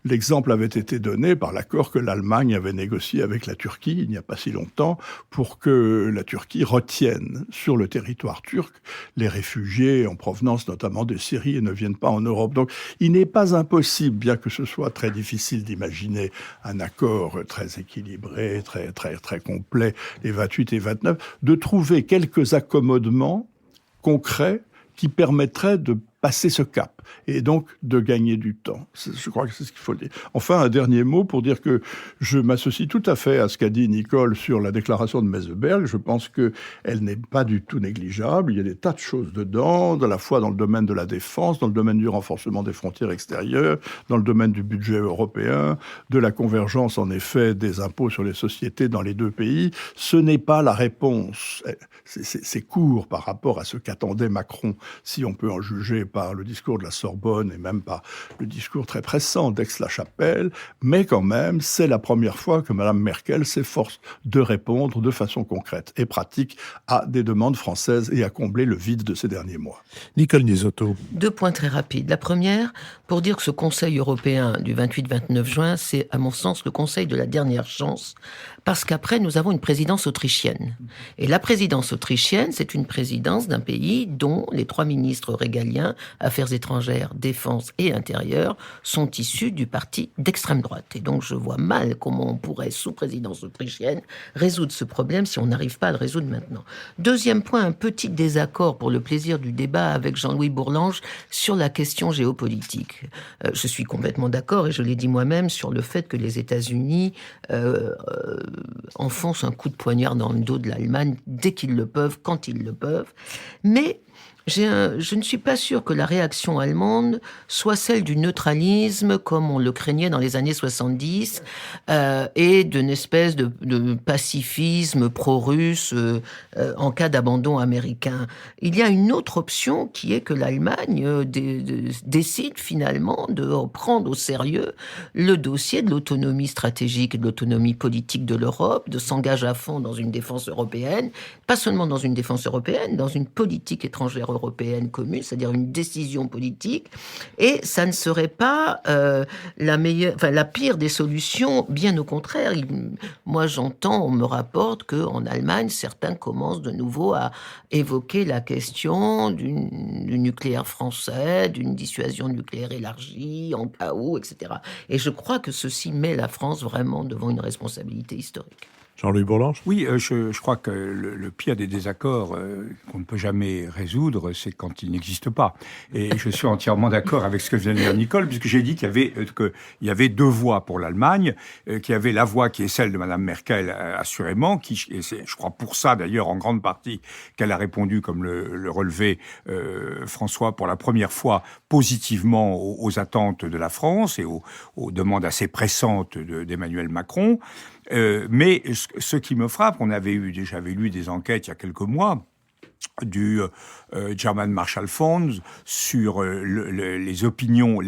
l'exemple avait été donné par l'accord que l'Allemagne avait négocié avec la Turquie il n'y a pas si longtemps pour que la Turquie retienne sur le territoire turc les réfugiés en provenance notamment de Syrie et ne viennent pas en Europe. Donc il n'est pas impossible, bien que ce soit très difficile d'imaginer un accord très équilibré, très complet, les 28 et 29, de trouver quelques accommodements concrets qui permettraient de passer ce cap et donc de gagner du temps. Je crois que c'est ce qu'il faut dire. Enfin, un dernier mot pour dire que je m'associe tout à fait à ce qu'a dit Nicole sur la déclaration de Meseberg. Je pense qu'elle n'est pas du tout négligeable. Il y a des tas de choses dedans, à la fois dans le domaine de la défense, dans le domaine du renforcement des frontières extérieures, dans le domaine du budget européen, de la convergence en effet des impôts sur les sociétés dans les deux pays. Ce n'est pas la réponse. C'est court par rapport à ce qu'attendait Macron, si on peut en juger par le discours de la Sorbonne et même par le discours très pressant d'Aix-la-Chapelle, mais quand même, c'est la première fois que Mme Merkel s'efforce de répondre de façon concrète et pratique à des demandes françaises et à combler le vide de ces derniers mois. Nicole Nisotto. 2 points très rapides. La première, pour dire que ce Conseil européen du 28-29 juin, c'est à mon sens le Conseil de la dernière chance, parce qu'après, nous avons une présidence autrichienne. Et la présidence autrichienne, c'est une présidence d'un pays dont les 3 ministres régaliens, Affaires étrangères, Défense et Intérieur, sont issus du parti d'extrême droite. Et donc, je vois mal comment on pourrait, sous présidence autrichienne, résoudre ce problème si on n'arrive pas à le résoudre maintenant. Deuxième point, un petit désaccord pour le plaisir du débat avec Jean-Louis Bourlange sur la question géopolitique. Je suis complètement d'accord, et je l'ai dit moi-même, sur le fait que les États-Unis enfoncent un coup de poignard dans le dos de l'Allemagne dès qu'ils le peuvent, quand ils le peuvent. Mais je ne suis pas sûr que la réaction allemande soit celle du neutralisme comme on le craignait dans les années 70 et d'une espèce de pacifisme pro-russe en cas d'abandon américain. Il y a une autre option qui est que l'Allemagne décide finalement de prendre au sérieux le dossier de l'autonomie stratégique et de l'autonomie politique de l'Europe, de s'engager à fond dans une défense européenne, pas seulement dans une défense européenne, dans une politique étrangère européenne commune, c'est-à-dire une décision politique, et ça ne serait pas la pire des solutions, bien au contraire. Moi, j'entends, on me rapporte qu'en Allemagne, certains commencent de nouveau à évoquer la question du nucléaire français, d'une dissuasion nucléaire élargie, en cas où, etc. Et je crois que ceci met la France vraiment devant une responsabilité historique. Jean-Louis Bourlange. Oui, je crois que le pire des désaccords qu'on ne peut jamais résoudre, c'est quand il n'existe pas. Et je suis entièrement d'accord avec ce que vient de dire Nicole, puisque j'ai dit qu'il y avait 2 voies pour l'Allemagne, qu'il y avait la voie qui est celle de Mme Merkel, assurément, et c'est, je crois pour ça d'ailleurs en grande partie qu'elle a répondu, comme le relevait François, pour la première fois positivement aux attentes de la France et aux demandes assez pressantes d'Emmanuel Macron. Mais ce qui me frappe, j'avais lu des enquêtes il y a quelques mois du German Marshall Fund sur l'opinion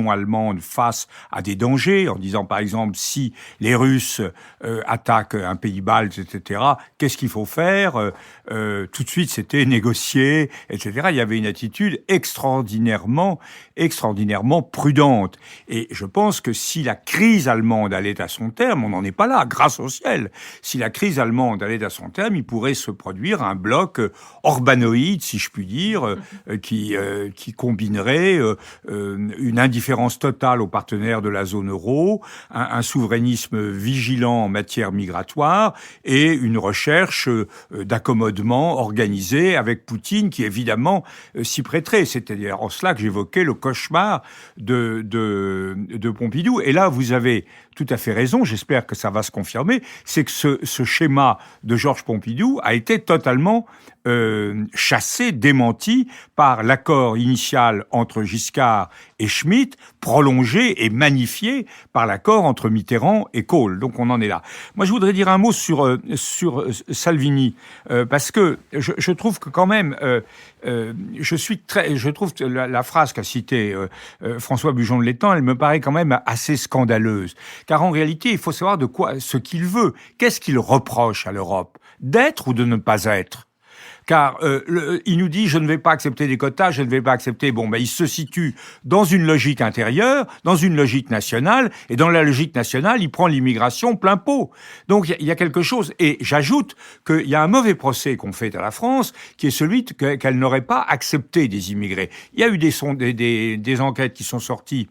allemande face à des dangers, en disant par exemple si les Russes attaquent un pays balte, etc., qu'est-ce qu'il faut faire? Tout de suite, c'était négocier, etc. Il y avait une attitude extraordinairement prudente. Et je pense que si la crise allemande allait à son terme, on n'en est pas là, grâce au ciel. Si la crise allemande allait à son terme, il pourrait se produire un bloc orbanoïde, si je puis dire, qui combinerait une indifférence totale aux partenaires de la zone euro, un souverainisme vigilant en matière migratoire et une recherche d'accommodement organisé avec Poutine qui, évidemment, s'y prêterait. C'est-à-dire en cela que j'évoquais le cauchemar de Pompidou. Et là, vous avez tout à fait raison, j'espère que ça va se confirmer, c'est que ce schéma de Georges Pompidou a été totalement chassé, démenti par l'accord initial entre Giscard et Schmitt, prolongé et magnifié par l'accord entre Mitterrand et Kohl. Donc on en est là. Moi, je voudrais dire un mot sur Salvini, parce que je trouve que quand même, je trouve que la phrase qu'a citée François Bujon de l'Étang, elle me paraît quand même assez scandaleuse. Car en réalité, il faut savoir ce qu'il veut. Qu'est-ce qu'il reproche à l'Europe ? D'être ou de ne pas être ? Car il nous dit « je ne vais pas accepter des quotas, je ne vais pas accepter ». Bon, il se situe dans une logique intérieure, dans une logique nationale, et dans la logique nationale, il prend l'immigration plein pot. Donc il y a quelque chose, et j'ajoute qu'il y a un mauvais procès qu'on fait à la France, qui est celui qu'elle n'aurait pas accepté des immigrés. Il y a eu des enquêtes qui sont sorties,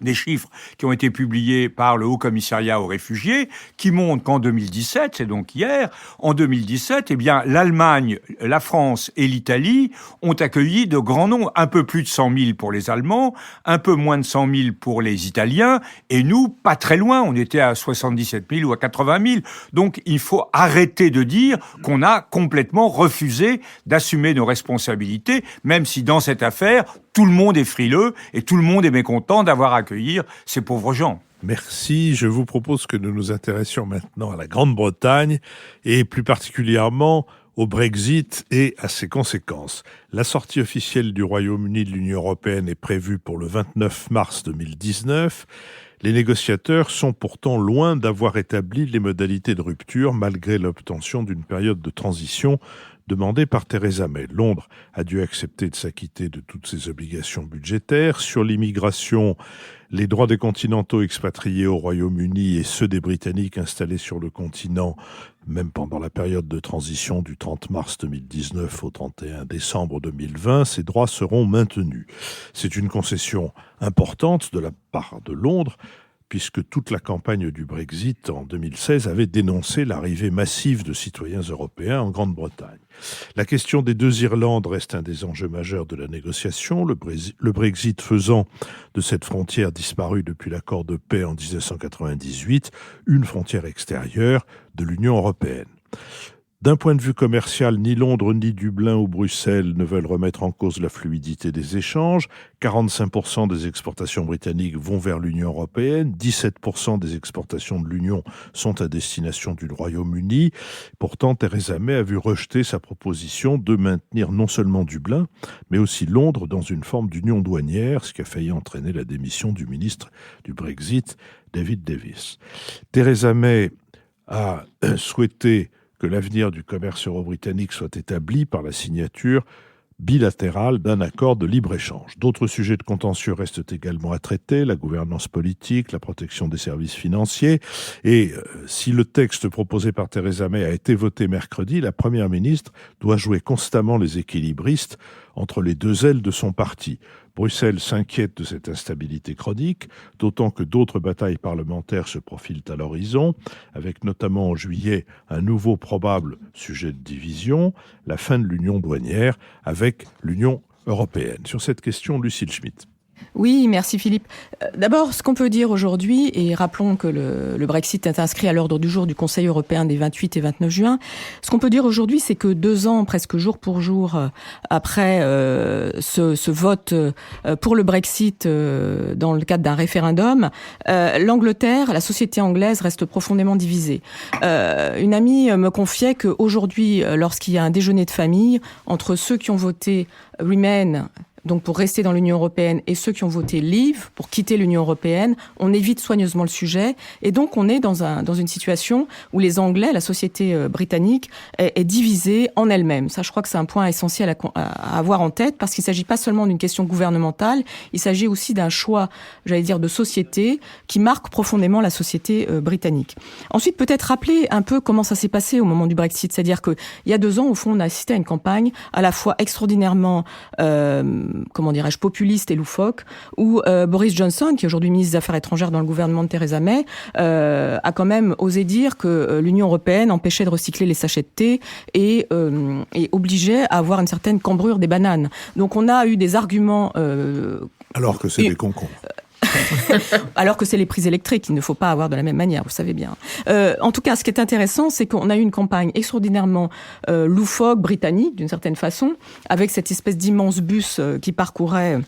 des chiffres qui ont été publiés par le Haut Commissariat aux réfugiés, qui montrent qu'en 2017, c'est donc hier, en 2017, l'Allemagne, la France et l'Italie ont accueilli de grands nombres, un peu plus de 100 000 pour les Allemands, un peu moins de 100 000 pour les Italiens, et nous, pas très loin, on était à 77 000 ou à 80 000. Donc, il faut arrêter de dire qu'on a complètement refusé d'assumer nos responsabilités, même si dans cette affaire, tout le monde est frileux et tout le monde est mécontent d'avoir à accueillir ces pauvres gens. Merci. Je vous propose que nous nous intéressions maintenant à la Grande-Bretagne et plus particulièrement au Brexit et à ses conséquences. La sortie officielle du Royaume-Uni de l'Union européenne est prévue pour le 29 mars 2019. Les négociateurs sont pourtant loin d'avoir établi les modalités de rupture malgré l'obtention d'une période de transition demandée par Theresa May. Londres a dû accepter de s'acquitter de toutes ses obligations budgétaires. Sur l'immigration, les droits des continentaux expatriés au Royaume-Uni et ceux des Britanniques installés sur le continent, même pendant la période de transition du 30 mars 2019 au 31 décembre 2020, ces droits seront maintenus. C'est une concession importante de la part de Londres, puisque toute la campagne du Brexit en 2016 avait dénoncé l'arrivée massive de citoyens européens en Grande-Bretagne. La question des deux Irlandes reste un des enjeux majeurs de la négociation, le Brexit faisant de cette frontière disparue depuis l'accord de paix en 1998 une frontière extérieure de l'Union européenne. D'un point de vue commercial, ni Londres, ni Dublin ou Bruxelles ne veulent remettre en cause la fluidité des échanges. 45% des exportations britanniques vont vers l'Union européenne, 17% des exportations de l'Union sont à destination du Royaume-Uni. Pourtant, Theresa May a vu rejeter sa proposition de maintenir non seulement Dublin, mais aussi Londres dans une forme d'union douanière, ce qui a failli entraîner la démission du ministre du Brexit, David Davis. Theresa May a souhaité que l'avenir du commerce euro-britannique soit établi par la signature bilatérale d'un accord de libre-échange. D'autres sujets de contentieux restent également à traiter, la gouvernance politique, la protection des services financiers. Et si le texte proposé par Theresa May a été voté mercredi, la Première ministre doit jouer constamment les équilibristes entre les deux ailes de son parti. Bruxelles s'inquiète de cette instabilité chronique, d'autant que d'autres batailles parlementaires se profilent à l'horizon, avec notamment en juillet un nouveau probable sujet de division, la fin de l'union douanière avec l'Union européenne. Sur cette question, Lucille Schmitt. Oui, merci Philippe. D'abord, ce qu'on peut dire aujourd'hui, et rappelons que le Brexit est inscrit à l'ordre du jour du Conseil européen des 28 et 29 juin, ce qu'on peut dire aujourd'hui, c'est que 2 ans, presque jour pour jour, après ce vote pour le Brexit dans le cadre d'un référendum, l'Angleterre, la société anglaise reste profondément divisée. Une amie me confiait qu'aujourd'hui, lorsqu'il y a un déjeuner de famille, entre ceux qui ont voté Remain, donc pour rester dans l'Union européenne, et ceux qui ont voté Leave, pour quitter l'Union européenne. On évite soigneusement le sujet. Et donc, on est dans une situation où les Anglais, la société britannique, est divisée en elle-même. Ça, je crois que c'est un point essentiel à avoir en tête, parce qu'il ne s'agit pas seulement d'une question gouvernementale, il s'agit aussi d'un choix, j'allais dire, de société qui marque profondément la société britannique. Ensuite, peut-être rappeler un peu comment ça s'est passé au moment du Brexit. C'est-à-dire qu'il y a 2 ans, au fond, on a assisté à une campagne à la fois extraordinairement, populiste et loufoque, où Boris Johnson, qui est aujourd'hui ministre des Affaires étrangères dans le gouvernement de Theresa May, a quand même osé dire que l'Union européenne empêchait de recycler les sachets de thé et obligeait à avoir une certaine cambrure des bananes. Donc on a eu des arguments... alors que c'est des concombres. Alors que c'est les prises électriques, il ne faut pas avoir de la même manière, vous savez bien. En tout cas, ce qui est intéressant, c'est qu'on a eu une campagne extraordinairement loufoque, britannique, d'une certaine façon, avec cette espèce d'immense bus qui parcourait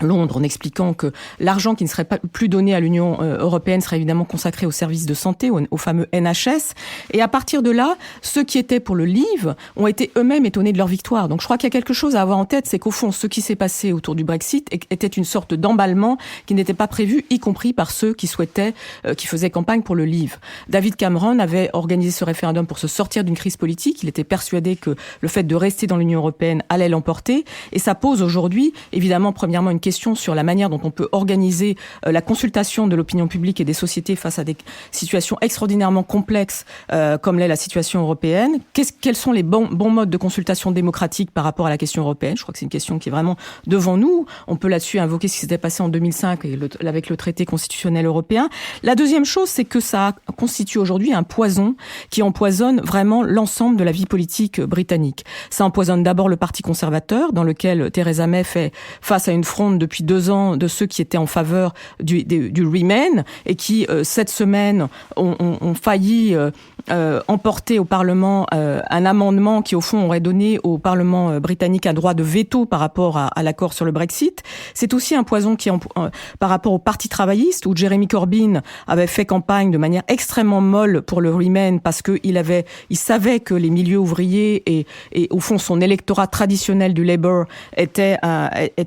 Londres, en expliquant que l'argent qui ne serait pas plus donné à l'Union européenne serait évidemment consacré aux services de santé, au fameux NHS. Et à partir de là, ceux qui étaient pour le Leave ont été eux-mêmes étonnés de leur victoire. Donc je crois qu'il y a quelque chose à avoir en tête, c'est qu'au fond, ce qui s'est passé autour du Brexit était une sorte d'emballement qui n'était pas prévu, y compris par ceux qui souhaitaient, qui faisaient campagne pour le Leave. David Cameron avait organisé ce référendum pour se sortir d'une crise politique. Il était persuadé que le fait de rester dans l'Union européenne allait l'emporter. Et ça pose aujourd'hui, évidemment, premièrement, une question sur la manière dont on peut organiser la consultation de l'opinion publique et des sociétés face à des situations extraordinairement complexes comme l'est la situation européenne. Quels sont les bons modes de consultation démocratique par rapport à la question européenne? Je crois que c'est une question qui est vraiment devant nous. On peut là-dessus invoquer ce qui s'était passé en 2005 avec le traité constitutionnel européen. La deuxième chose, c'est que ça constitue aujourd'hui un poison qui empoisonne vraiment l'ensemble de la vie politique britannique. Ça empoisonne d'abord le Parti conservateur, dans lequel Theresa May fait face à une fronde depuis 2 ans de ceux qui étaient en faveur du Remain et qui, cette semaine, ont failli emporter au Parlement un amendement qui, au fond, aurait donné au Parlement britannique un droit de veto par rapport à l'accord sur le Brexit. C'est aussi un poison qui, par rapport au Parti travailliste, où Jeremy Corbyn avait fait campagne de manière extrêmement molle pour le Remain parce qu'il savait que les milieux ouvriers et au fond, son électorat traditionnel du Labour était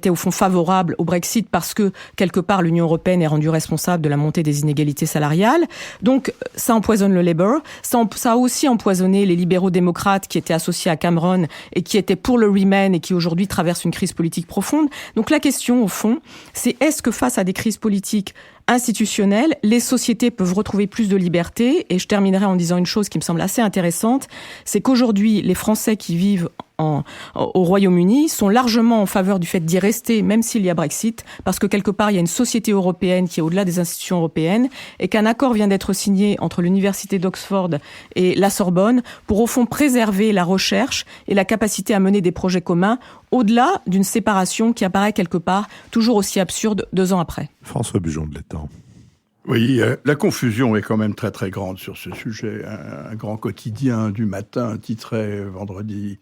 au fond favorable au Brexit parce que, quelque part, l'Union européenne est rendue responsable de la montée des inégalités salariales. Donc, ça empoisonne le Labour. Ça a aussi empoisonné les libéraux démocrates qui étaient associés à Cameron et qui étaient pour le Remain et qui, aujourd'hui, traversent une crise politique profonde. Donc, la question, au fond, c'est est-ce que face à des crises politiques institutionnelles, les sociétés peuvent retrouver plus de liberté? Et je terminerai en disant une chose qui me semble assez intéressante, c'est qu'aujourd'hui, les Français qui vivent au Royaume-Uni sont largement en faveur du fait d'y rester, même s'il y a Brexit, parce que quelque part, il y a une société européenne qui est au-delà des institutions européennes et qu'un accord vient d'être signé entre l'Université d'Oxford et la Sorbonne pour, au fond, préserver la recherche et la capacité à mener des projets communs au-delà d'une séparation qui apparaît quelque part toujours aussi absurde 2 ans après. François Bujon de l'Étang. Oui, la confusion est quand même très très grande sur ce sujet. Un grand quotidien du matin titrait vendredi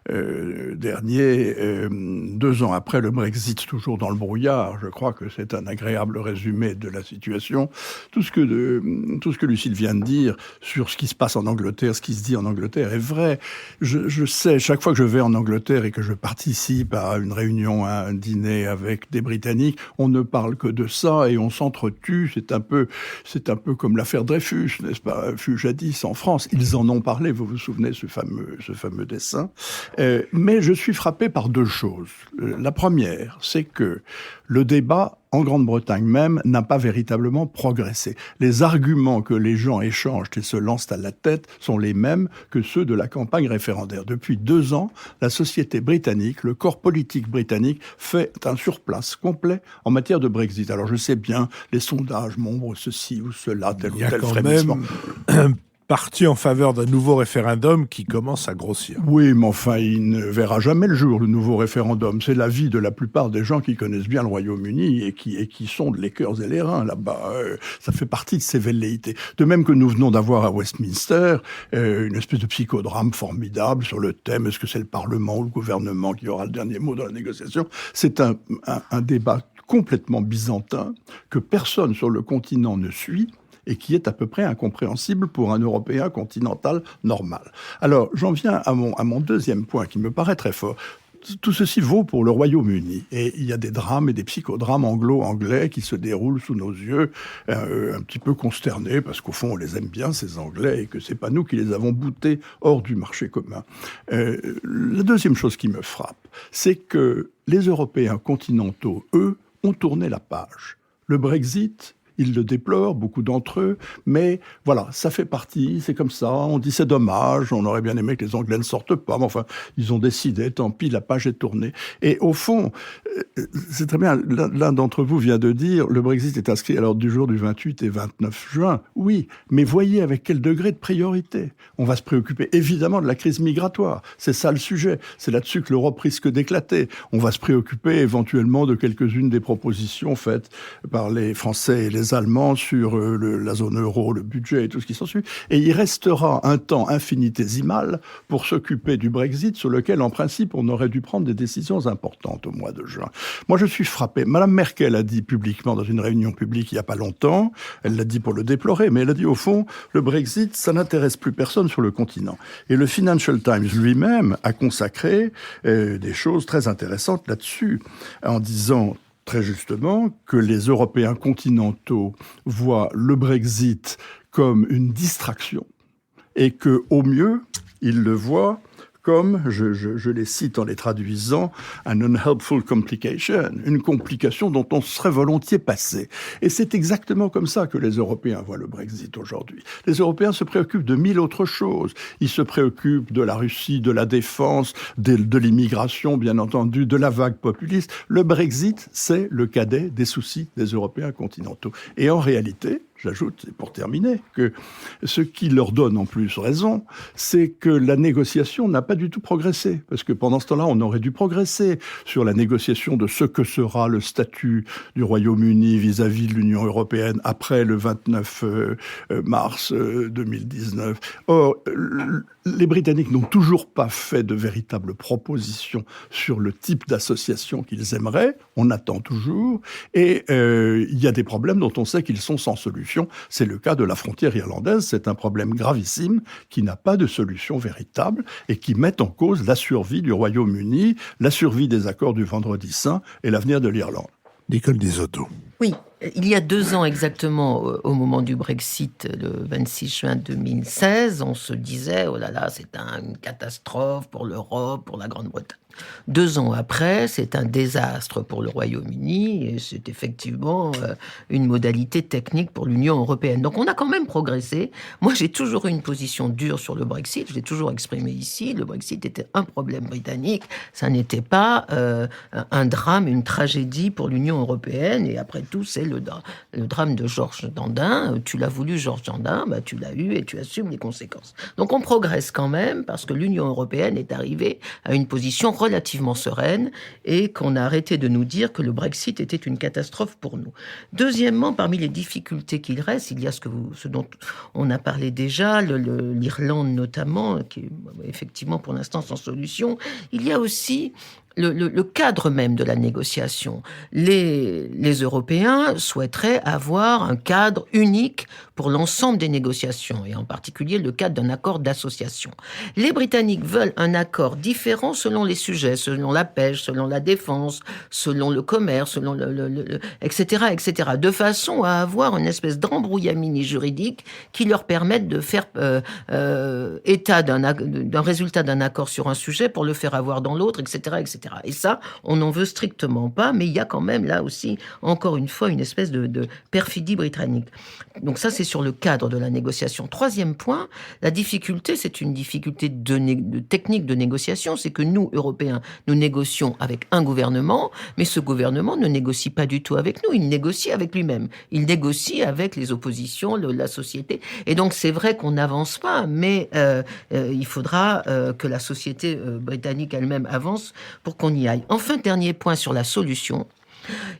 dernier, 2 ans après le Brexit, toujours dans le brouillard. Je crois que c'est un agréable résumé de la situation. Tout ce que Lucille vient de dire sur ce qui se passe en Angleterre, ce qui se dit en Angleterre est vrai. Je sais, chaque fois que je vais en Angleterre et que je participe à une réunion, à un dîner avec des Britanniques, on ne parle que de ça et on s'entretue. C'est un peu comme l'affaire Dreyfus, n'est-ce pas, fut jadis en France. Ils en ont parlé, vous vous souvenez, ce fameux dessin. Mais je suis frappé par 2 choses. La première, c'est que le débat, en Grande-Bretagne même, n'a pas véritablement progressé. Les arguments que les gens échangent et se lancent à la tête sont les mêmes que ceux de la campagne référendaire. Depuis 2 ans, la société britannique, le corps politique britannique, fait un surplace complet en matière de Brexit. Alors je sais bien, les sondages montrent ceci ou cela, tel ou tel frémissement. Parti en faveur d'un nouveau référendum qui commence à grossir. Oui, mais enfin, il ne verra jamais le jour, le nouveau référendum. C'est l'avis de la plupart des gens qui connaissent bien le Royaume-Uni et qui sondent les cœurs et les reins là-bas. Ça fait partie de ces velléités. De même que nous venons d'avoir à Westminster une espèce de psychodrame formidable sur le thème « Est-ce que c'est le Parlement ou le gouvernement qui aura le dernier mot dans la négociation ?» C'est un débat complètement byzantin que personne sur le continent ne suit et qui est à peu près incompréhensible pour un Européen continental normal. Alors, j'en viens à mon deuxième point qui me paraît très fort. tout ceci vaut pour le Royaume-Uni. Et il y a des drames et des psychodrames anglo-anglais qui se déroulent sous nos yeux, un petit peu consternés, parce qu'au fond, on les aime bien, ces Anglais, et que c'est pas nous qui les avons boutés hors du marché commun. La deuxième chose qui me frappe, c'est que les Européens continentaux, eux, ont tourné la page. Le Brexit, ils le déplorent, beaucoup d'entre eux, mais voilà, ça fait partie, c'est comme ça, on dit c'est dommage, on aurait bien aimé que les Anglais ne sortent pas, mais enfin, ils ont décidé, tant pis, la page est tournée. Et au fond, c'est très bien, l'un d'entre vous vient de dire, le Brexit est inscrit à l'ordre du jour du 28 et 29 juin. Oui, mais voyez avec quel degré de priorité. On va se préoccuper évidemment de la crise migratoire, c'est ça le sujet, c'est là-dessus que l'Europe risque d'éclater. On va se préoccuper éventuellement de quelques-unes des propositions faites par les Français et les Allemands sur la zone euro, le budget et tout ce qui s'ensuit. Et il restera un temps infinitésimal pour s'occuper du Brexit, sur lequel, en principe, on aurait dû prendre des décisions importantes au mois de juin. Moi, je suis frappé. Madame Merkel a dit publiquement, dans une réunion publique il n'y a pas longtemps, elle l'a dit pour le déplorer, mais elle a dit, au fond, le Brexit, ça n'intéresse plus personne sur le continent. Et le Financial Times lui-même a consacré des choses très intéressantes là-dessus, en disant très justement que les Européens continentaux voient le Brexit comme une distraction et que, au mieux, ils le voient comme, je les cite en les traduisant, an unhelpful complication, une complication dont on serait volontiers passé. Et c'est exactement comme ça que les Européens voient le Brexit aujourd'hui. Les Européens se préoccupent de 1000 autres choses. Ils se préoccupent de la Russie, de la défense, de l'immigration, bien entendu, de la vague populiste. Le Brexit, c'est le cadet des soucis des Européens continentaux. Et en réalité, j'ajoute, et pour terminer, que ce qui leur donne en plus raison, c'est que la négociation n'a pas du tout progressé. Parce que pendant ce temps-là, on aurait dû progresser sur la négociation de ce que sera le statut du Royaume-Uni vis-à-vis de l'Union européenne après le 29 mars 2019. Or, les Britanniques n'ont toujours pas fait de véritables propositions sur le type d'association qu'ils aimeraient. On attend toujours. Et il y a des problèmes dont on sait qu'ils sont sans solution. C'est le cas de la frontière irlandaise. C'est un problème gravissime qui n'a pas de solution véritable et qui met en cause la survie du Royaume-Uni, la survie des accords du Vendredi Saint et l'avenir de l'Irlande. Nicole Desautos. Oui, il y a 2 ans exactement, au moment du Brexit, le 26 juin 2016, on se disait, oh là là, c'est une catastrophe pour l'Europe, pour la Grande-Bretagne. 2 ans après, c'est un désastre pour le Royaume-Uni et c'est effectivement une modalité technique pour l'Union européenne. Donc on a quand même progressé. Moi, j'ai toujours eu une position dure sur le Brexit. Je l'ai toujours exprimé ici. Le Brexit était un problème britannique. Ça n'était pas un drame, une tragédie pour l'Union européenne. Et après tout, c'est le drame de Georges Dandin. Tu l'as voulu, Georges Dandin, bah, tu l'as eu et tu assumes les conséquences. Donc on progresse quand même parce que l'Union européenne est arrivée à une position relativement sereine et qu'on a arrêté de nous dire que le Brexit était une catastrophe pour nous. Deuxièmement, parmi les difficultés qu'il reste, il y a ce dont on a parlé déjà, l'Irlande notamment, qui est effectivement pour l'instant sans solution. Il y a aussi le cadre même de la négociation. Les Européens souhaiteraient avoir un cadre unique pour l'ensemble des négociations, et en particulier le cadre d'un accord d'association. Les Britanniques veulent un accord différent selon les sujets, selon la pêche, selon la défense, selon le commerce, selon etc., etc., de façon à avoir une espèce d'embrouillamini juridique qui leur permette de faire état d'un résultat d'un accord sur un sujet pour le faire avoir dans l'autre, etc., etc. Et ça, on n'en veut strictement pas, mais il y a quand même là aussi, encore une fois, une espèce de perfidie britannique. Donc ça, c'est sur le cadre de la négociation. Troisième point, la difficulté, c'est une difficulté de technique de négociation, c'est que nous, Européens, nous négocions avec un gouvernement, mais ce gouvernement ne négocie pas du tout avec nous, il négocie avec lui-même. Il négocie avec les oppositions, la société. Et donc, c'est vrai qu'on n'avance pas, mais il faudra que la société britannique elle-même avance pour qu'on y aille. Enfin, dernier point sur la solution.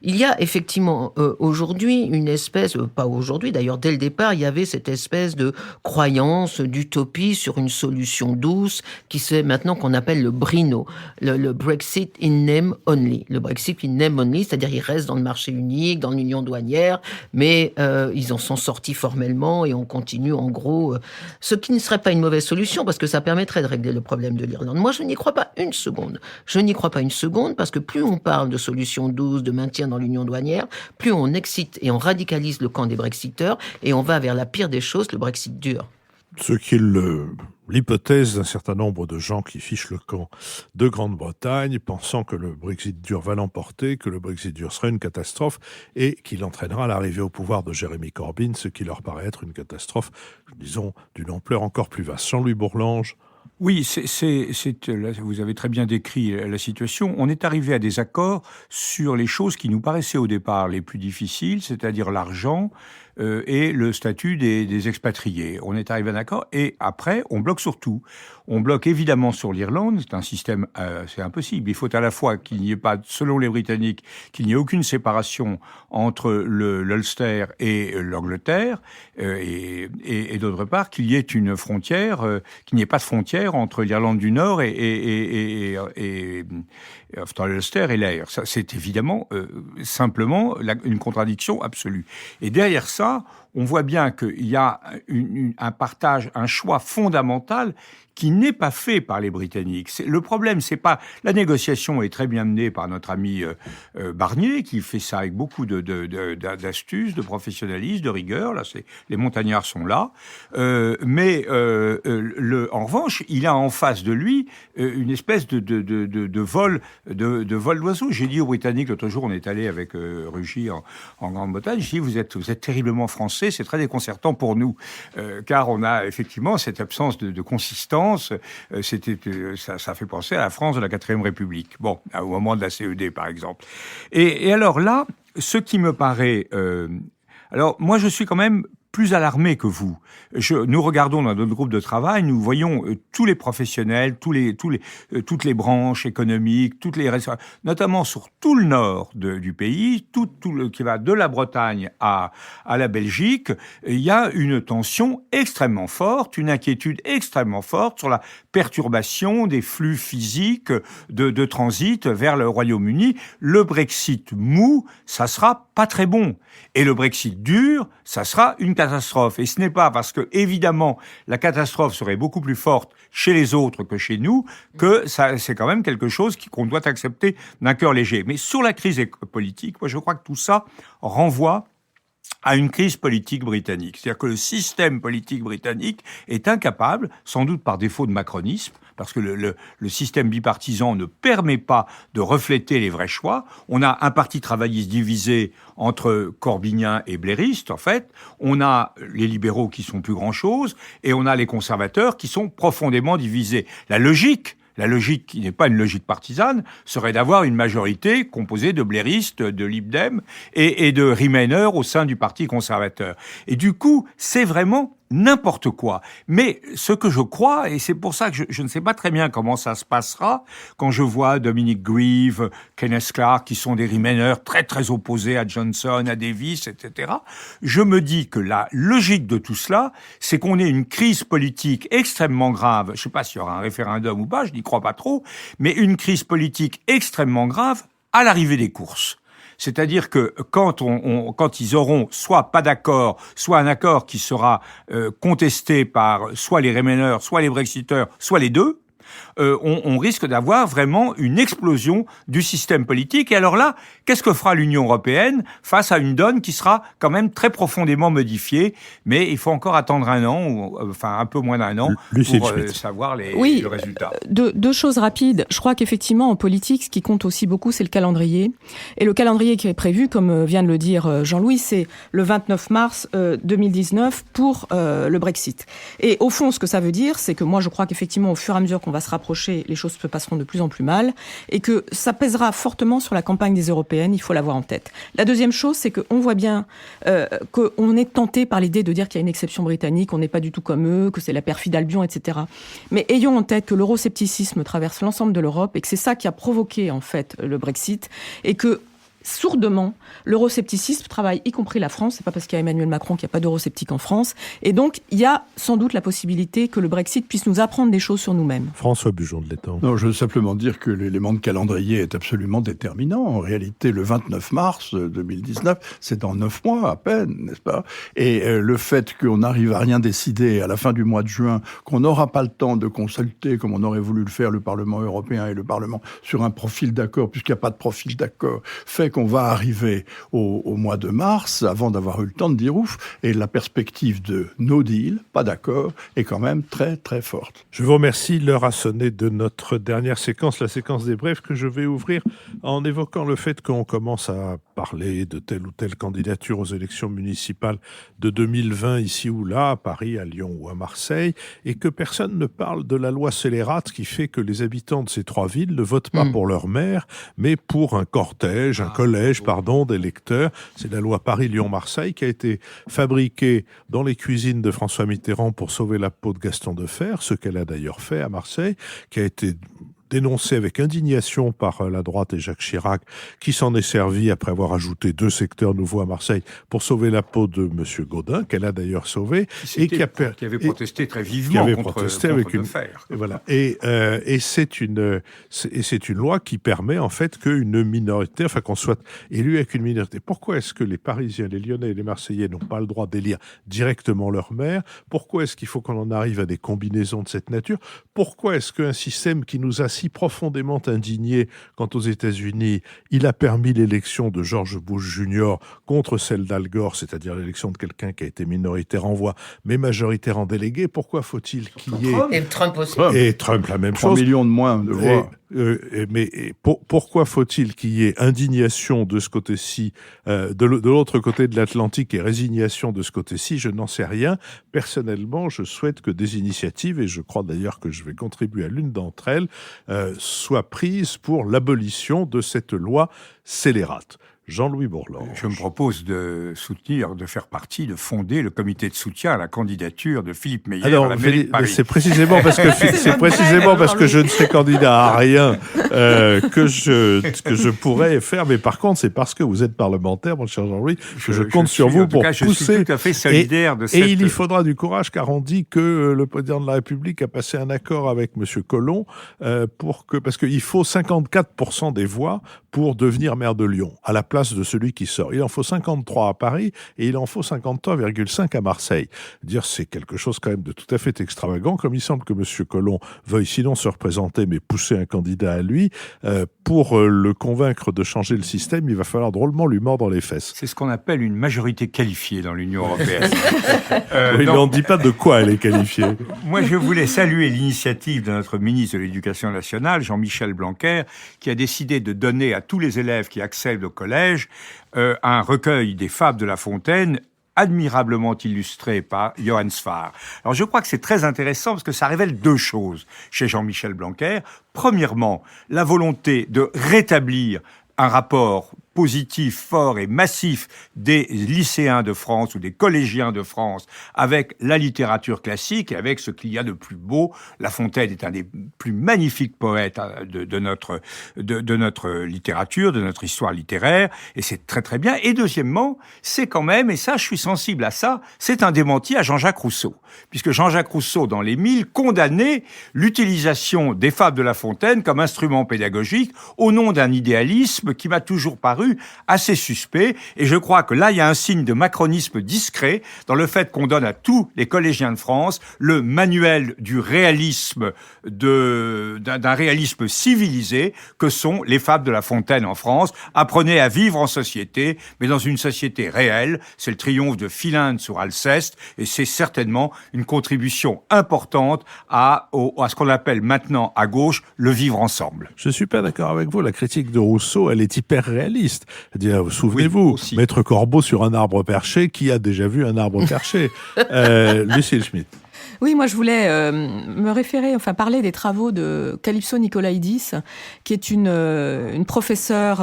Il y a effectivement aujourd'hui une espèce, pas aujourd'hui d'ailleurs, dès le départ, il y avait cette espèce de croyance, d'utopie sur une solution douce qui c'est maintenant qu'on appelle le BRINO, le Brexit in name only. Le Brexit in name only, c'est-à-dire ils restent dans le marché unique, dans l'union douanière, mais ils en sont sortis formellement et on continue en gros, ce qui ne serait pas une mauvaise solution parce que ça permettrait de régler le problème de l'Irlande. Moi, je n'y crois pas une seconde. Je n'y crois pas une seconde parce que plus on parle de solutions douces, de maintien dans l'union douanière, plus on excite et on radicalise le camp des Brexiteurs et on va vers la pire des choses, le Brexit dur. Ce qui est l'hypothèse d'un certain nombre de gens qui fichent le camp de Grande-Bretagne, pensant que le Brexit dur va l'emporter, que le Brexit dur sera une catastrophe et qu'il entraînera l'arrivée au pouvoir de Jeremy Corbyn, ce qui leur paraît être une catastrophe, disons, d'une ampleur encore plus vaste. Jean-Louis Bourlange. Oui, là, vous avez très bien décrit la situation. On est arrivé à des accords sur les choses qui nous paraissaient au départ les plus difficiles, c'est-à-dire l'argent et le statut des expatriés. On est arrivé à un accord et après, on bloque sur tout. On bloque évidemment sur l'Irlande, c'est un système, c'est impossible. Il faut à la fois qu'il n'y ait pas, selon les Britanniques, qu'il n'y ait aucune séparation entre l'Ulster et l'Angleterre, et d'autre part qu'il y ait une frontière, qu'il n'y ait pas de frontière entre l'Irlande du Nord et enfin, l'Ulster et l'Air. Ça, c'est évidemment simplement une contradiction absolue. Et derrière ça, on voit bien qu'il y a un partage, un choix fondamental qui n'est pas fait par les Britanniques. Le problème, c'est pas... La négociation est très bien menée par notre ami Barnier, qui fait ça avec beaucoup d'astuces, de professionnalisme, de rigueur. Là, les montagnards sont là. Mais en revanche, il a en face de lui une espèce de vol d'oiseau. J'ai dit aux Britanniques, l'autre jour, on est allé avec Rugy en Grande-Bretagne, j'ai dit, vous êtes terriblement français, c'est très déconcertant pour nous, car on a effectivement cette absence de consistance. Ça fait penser à la France de la 4e République. Bon, au moment de la CED, par exemple. Et alors là, ce qui me paraît... alors, moi, je suis quand même plus alarmé que vous. Nous regardons dans notre groupe de travail, nous voyons tous les professionnels, toutes les branches économiques, notamment sur tout le nord du pays, tout qui va de la Bretagne à la Belgique, il y a une tension extrêmement forte, une inquiétude extrêmement forte sur la perturbation des flux physiques de transit vers le Royaume-Uni. Le Brexit mou, ça sera pas très bon. Et le Brexit dur, ça sera une catastrophe. Et ce n'est pas parce que, évidemment, la catastrophe serait beaucoup plus forte chez les autres que chez nous, que ça, c'est quand même quelque chose qu'on doit accepter d'un cœur léger. Mais sur la crise politique, moi, je crois que tout ça renvoie à une crise politique britannique. C'est-à-dire que le système politique britannique est incapable, sans doute par défaut de macronisme, parce que le système bipartisan ne permet pas de refléter les vrais choix. On a un parti travailliste divisé entre corbynien et blairistes, en fait. On a les libéraux qui sont plus grand-chose, et on a les conservateurs qui sont profondément divisés. La logique, qui n'est pas une logique partisane, serait d'avoir une majorité composée de blairistes, de Lib Dem et de Remainers au sein du Parti conservateur. Et du coup, c'est vraiment n'importe quoi. Mais ce que je crois, et c'est pour ça que je ne sais pas très bien comment ça se passera, quand je vois Dominic Grieve, Kenneth Clarke, qui sont des Remainers très très opposés à Johnson, à Davis, etc., je me dis que la logique de tout cela, c'est qu'on ait une crise politique extrêmement grave. Je ne sais pas s'il y aura un référendum ou pas, je n'y crois pas trop, mais une crise politique extrêmement grave à l'arrivée des courses. C'est-à-dire que quand ils auront soit pas d'accord, soit un accord qui sera contesté par soit les Remainers, soit les Brexiteurs, soit les deux, on risque d'avoir vraiment une explosion du système politique. Et alors là, qu'est-ce que fera l'Union européenne face à une donne qui sera quand même très profondément modifiée? Mais il faut encore attendre un an, ou enfin un peu moins d'un an, pour savoir le résultat. Deux choses rapides. Je crois qu'effectivement, en politique, ce qui compte aussi beaucoup, c'est le calendrier. Et le calendrier qui est prévu, comme vient de le dire Jean-Louis, c'est le 29 mars 2019 pour le Brexit. Et au fond, ce que ça veut dire, c'est que moi, je crois qu'effectivement, au fur et à mesure qu'on va se rapprocher, les choses se passeront de plus en plus mal et que ça pèsera fortement sur la campagne des Européennes, il faut l'avoir en tête. La deuxième chose, c'est qu'on voit bien qu'on est tenté par l'idée de dire qu'il y a une exception britannique, on n'est pas du tout comme eux, que c'est la perfide Albion, etc. Mais ayons en tête que l'euroscepticisme traverse l'ensemble de l'Europe et que c'est ça qui a provoqué en fait le Brexit et que sourdement l'euroscepticisme travaille, y compris la France. C'est pas parce qu'il y a Emmanuel Macron qu'il n'y a pas d'eurosceptiques en France. Et donc, il y a sans doute la possibilité que le Brexit puisse nous apprendre des choses sur nous-mêmes. François Bujon de l'Étang. Non, je veux simplement dire que l'élément de calendrier est absolument déterminant. En réalité, le 29 mars 2019, c'est dans 9 mois à peine, n'est-ce pas? Et le fait qu'on n'arrive à rien décider à la fin du mois de juin, qu'on n'aura pas le temps de consulter, comme on aurait voulu le faire, le Parlement européen et le Parlement, sur un profil d'accord, puisqu'il n'y a pas de profil d'accord, fait qu'on va arriver au mois de mars, avant d'avoir eu le temps de dire ouf, et la perspective de no deal, pas d'accord, est quand même très très forte. Je vous remercie. L'heure a sonné de notre dernière séquence, la séquence des brefs, que je vais ouvrir en évoquant le fait qu'on commence à parler de telle ou telle candidature aux élections municipales de 2020 ici ou là, à Paris, à Lyon ou à Marseille, et que personne ne parle de la loi scélérate qui fait que les habitants de ces 3 villes ne votent pas pour leur maire, mais pour un cortège, un collège, d'électeurs. C'est la loi Paris-Lyon-Marseille qui a été fabriquée dans les cuisines de François Mitterrand pour sauver la peau de Gaston Defferre, ce qu'elle a d'ailleurs fait à Marseille, qui a été dénoncé avec indignation par la droite et Jacques Chirac, qui s'en est servi après avoir ajouté 2 secteurs nouveaux à Marseille pour sauver la peau de M. Gaudin, qu'elle a d'ailleurs sauvé, et qui avait protesté très vivement contre Defferre. Et voilà. Et c'est une loi qui permet en fait qu'une minorité, enfin qu'on soit élu avec une minorité. Pourquoi est-ce que les Parisiens, les Lyonnais et les Marseillais n'ont pas le droit d'élire directement leur maire? Pourquoi est-ce qu'il faut qu'on en arrive à des combinaisons de cette nature? Pourquoi est-ce qu'un système qui nous a si profondément indigné quand aux États-Unis, il a permis l'élection de George Bush Jr. contre celle d'Al Gore, c'est-à-dire l'élection de quelqu'un qui a été minoritaire en voix, mais majoritaire en délégués? Pourquoi faut-il qu'il y ait... Et Trump aussi. Et Trump, la même 3 chose. millions de moins de voix. Pourquoi faut-il qu'il y ait indignation de ce côté-ci, de l'autre côté de l'Atlantique, et résignation de ce côté-ci? Je n'en sais rien. Personnellement, je souhaite que des initiatives, et je crois d'ailleurs que je vais contribuer à l'une d'entre elles, soient prises pour l'abolition de cette loi scélérate. Jean-Louis Bourlanges. Je me propose de faire partie, de fonder le comité de soutien à la candidature de Philippe Meyer à la mairie de Paris. C'est précisément parce que je ne serai candidat à rien que je pourrais faire. Mais par contre, c'est parce que vous êtes parlementaire, mon cher Jean-Louis, que je compte sur vous pour pousser. Je suis tout à fait solidaire de cette... Et il y faudra du courage, car on dit que le président de la République a passé un accord avec M. Collomb parce qu'il faut 54% des voix pour devenir maire de Lyon, à la place de celui qui sort. Il en faut 53 à Paris et il en faut 53,5 à Marseille. Dire c'est quelque chose quand même de tout à fait extravagant, comme il semble que M. Collomb veuille sinon se représenter, mais pousser un candidat à lui. Pour le convaincre de changer le système, il va falloir drôlement lui mordre les fesses. C'est ce qu'on appelle une majorité qualifiée dans l'Union européenne. Oui, mais on ne dit pas de quoi elle est qualifiée. Moi, je voulais saluer l'initiative de notre ministre de l'Éducation nationale, Jean-Michel Blanquer, qui a décidé de donner à tous les élèves qui accèdent au collège un recueil des fables de La Fontaine, admirablement illustré par Johann Sfar. Alors je crois que c'est très intéressant parce que ça révèle 2 choses chez Jean-Michel Blanquer. Premièrement, la volonté de rétablir un rapport positif, fort et massif des lycéens de France ou des collégiens de France avec la littérature classique et avec ce qu'il y a de plus beau. La Fontaine est un des plus magnifiques poètes de notre littérature, de notre histoire littéraire, et c'est très très bien. Et deuxièmement, c'est quand même, et ça je suis sensible à ça, c'est un démenti à Jean-Jacques Rousseau. Puisque Jean-Jacques Rousseau, dans Les 1000, condamnait l'utilisation des fables de La Fontaine comme instrument pédagogique au nom d'un idéalisme qui m'a toujours paru assez suspect, et je crois que là il y a un signe de macronisme discret dans le fait qu'on donne à tous les collégiens de France le manuel du réalisme, d'un réalisme civilisé que sont les fables de La Fontaine en France. Apprenez à vivre en société, mais dans une société réelle. C'est le triomphe de Philinte sur Alceste, et c'est certainement une contribution importante à ce qu'on appelle maintenant à gauche le vivre ensemble. Je suis pas d'accord avec vous. La critique de Rousseau, elle est hyper réaliste. C'est-à-dire, souvenez-vous, oui, Maître Corbeau sur un arbre perché, qui a déjà vu un arbre perché? Lucille Schmitt. Oui, moi je voulais parler des travaux de Calypso Nicolaïdis, qui est une professeure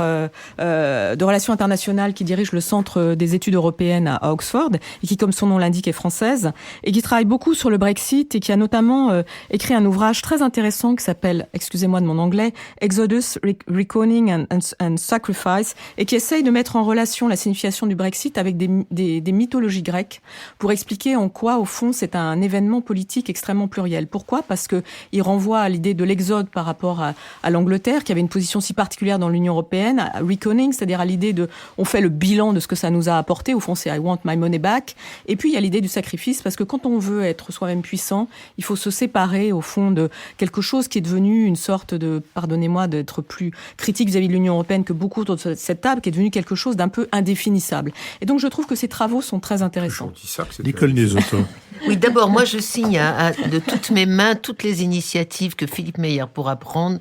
de relations internationales qui dirige le Centre des études européennes à Oxford, et qui, comme son nom l'indique, est française, et qui travaille beaucoup sur le Brexit, et qui a notamment écrit un ouvrage très intéressant qui s'appelle, excusez-moi de mon anglais, Exodus, Reckoning and Sacrifice, et qui essaye de mettre en relation la signification du Brexit avec des mythologies grecques, pour expliquer en quoi, au fond, c'est un événement politique extrêmement pluriel. Pourquoi ? Parce que il renvoie à l'idée de l'exode par rapport à l'Angleterre, qui avait une position si particulière dans l'Union européenne, à reckoning, c'est-à-dire à l'idée de, on fait le bilan de ce que ça nous a apporté, au fond c'est I want my money back, et puis il y a l'idée du sacrifice, parce que quand on veut être soi-même puissant, il faut se séparer, au fond, de quelque chose qui est devenu une sorte de, pardonnez-moi d'être plus critique vis-à-vis de l'Union européenne que beaucoup autour de cette table, qui est devenu quelque chose d'un peu indéfinissable. Et donc je trouve que ces travaux sont très intéressants. Nicole Liezotto. Oui, d'abord, moi, je signe de toutes mes mains toutes les initiatives que Philippe Meyer pourra prendre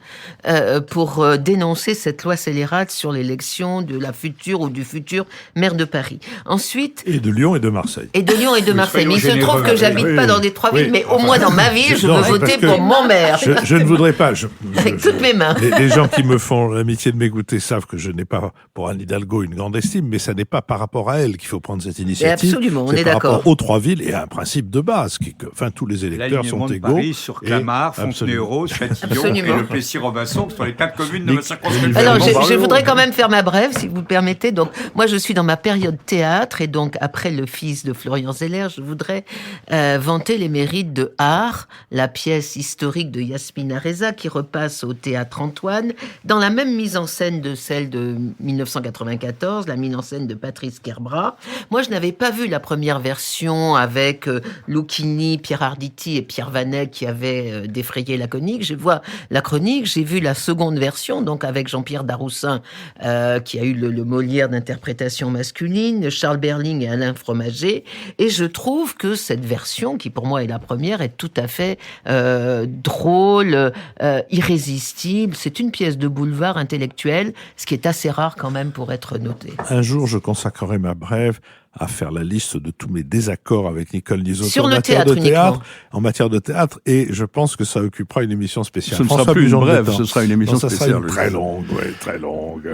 pour dénoncer cette loi scélérate sur l'élection de la future ou du futur maire de Paris. Ensuite... Et de Lyon et de Marseille. Et de Lyon et de Marseille. Mais il se trouve que j'habite pas dans des trois villes, mais au moins dans ma ville, je veux voter pour mon maire. Je ne voudrais pas... Avec toutes mes mains. Les gens qui me font l'amitié de m'écouter savent que je n'ai pas, pour Anne Hidalgo, une grande estime, mais ça n'est pas par rapport à elle qu'il faut prendre cette initiative. Absolument, on est par d'accord. rapport aux trois villes et à un principe de base, enfin tous les électeurs sont de égaux. Paris sur Clamart, Fontenay-aux-Roses, Châtillon et le Plessis-Robinson, ce sont les 4 communes de ma circonscription. Alors, je voudrais quand même faire ma brève, si vous le permettez. Donc, moi, je suis dans ma période théâtre, et donc, après le fils de Florian Zeller, je voudrais vanter les mérites de Art, la pièce historique de Yasmina Reza, qui repasse au Théâtre Antoine, dans la même mise en scène de celle de 1994, la mise en scène de Patrice Kerbrat. Moi, je n'avais pas vu la première version avec Lucchini, Pierre Arditi et Pierre Vanet qui avaient défrayé la chronique. J'ai vu la seconde version, donc avec Jean-Pierre Daroussin, qui a eu le Molière d'interprétation masculine, Charles Berling et Alain Fromager. Et je trouve que cette version, qui pour moi est la première, est tout à fait drôle, irrésistible. C'est une pièce de boulevard intellectuel, ce qui est assez rare quand même pour être noté. Un jour, je consacrerai ma brève à faire la liste de tous mes désaccords avec Nicole Liezotto en matière de théâtre, et je pense que ça occupera une émission spéciale. Ce ne sera plus une brève, ce sera une émission spéciale. Ça sera très longue, ouais, très longue.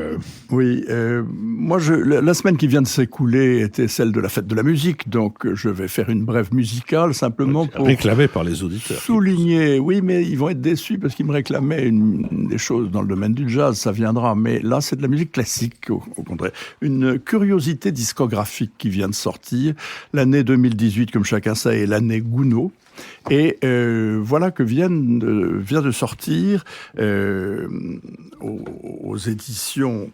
Oui, moi, la semaine qui vient de s'écouler était celle de la fête de la musique, donc je vais faire une brève musicale simplement pour réclamée par les auditeurs. Souligner, oui, mais ils vont être déçus parce qu'ils me réclamaient des choses dans le domaine du jazz, ça viendra, mais là, c'est de la musique classique, au contraire. Une curiosité discographique qui vient de sortir. L'année 2018, comme chacun sait, est l'année Gounod. Et voilà que vient de sortir aux éditions...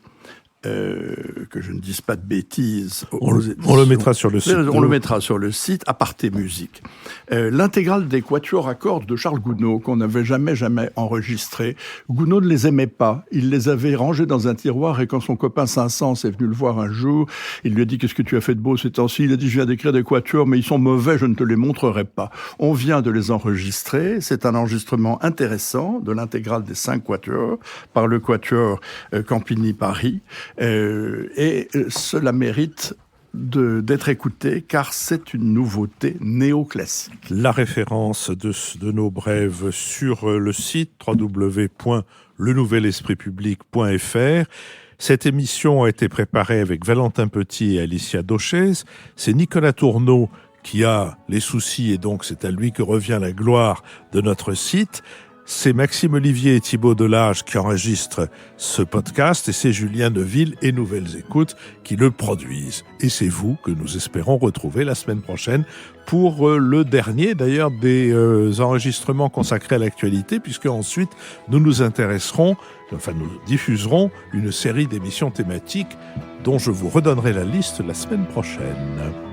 que je ne dise pas de bêtises. On le mettra sur le site. On le mettra sur le site, Aparté Musique. L'intégrale des quatuors à cordes de Charles Gounod, qu'on n'avait jamais enregistré. Gounod ne les aimait pas. Il les avait rangés dans un tiroir, et quand son copain Saint-Saëns est venu le voir un jour, il lui a dit « Qu'est-ce que tu as fait de beau ces temps-ci ?» Il a dit « Je viens d'écrire des quatuors, mais ils sont mauvais, je ne te les montrerai pas. » On vient de les enregistrer. C'est un enregistrement intéressant de l'intégrale des 5 quatuors par le quatuor Campini-Paris. Et cela mérite d'être écouté, car c'est une nouveauté néoclassique. La référence de nos brèves sur le site www.lenouvelespritpublic.fr. Cette émission a été préparée avec Valentin Petit et Alicia Dauchez. C'est Nicolas Tourneau qui a les soucis, et donc c'est à lui que revient la gloire de notre site. C'est Maxime Olivier et Thibaut Delage qui enregistrent ce podcast, et c'est Julien Neuville et Nouvelles Écoutes qui le produisent. Et c'est vous que nous espérons retrouver la semaine prochaine pour le dernier d'ailleurs des enregistrements consacrés à l'actualité, puisque ensuite nous diffuserons une série d'émissions thématiques dont je vous redonnerai la liste la semaine prochaine.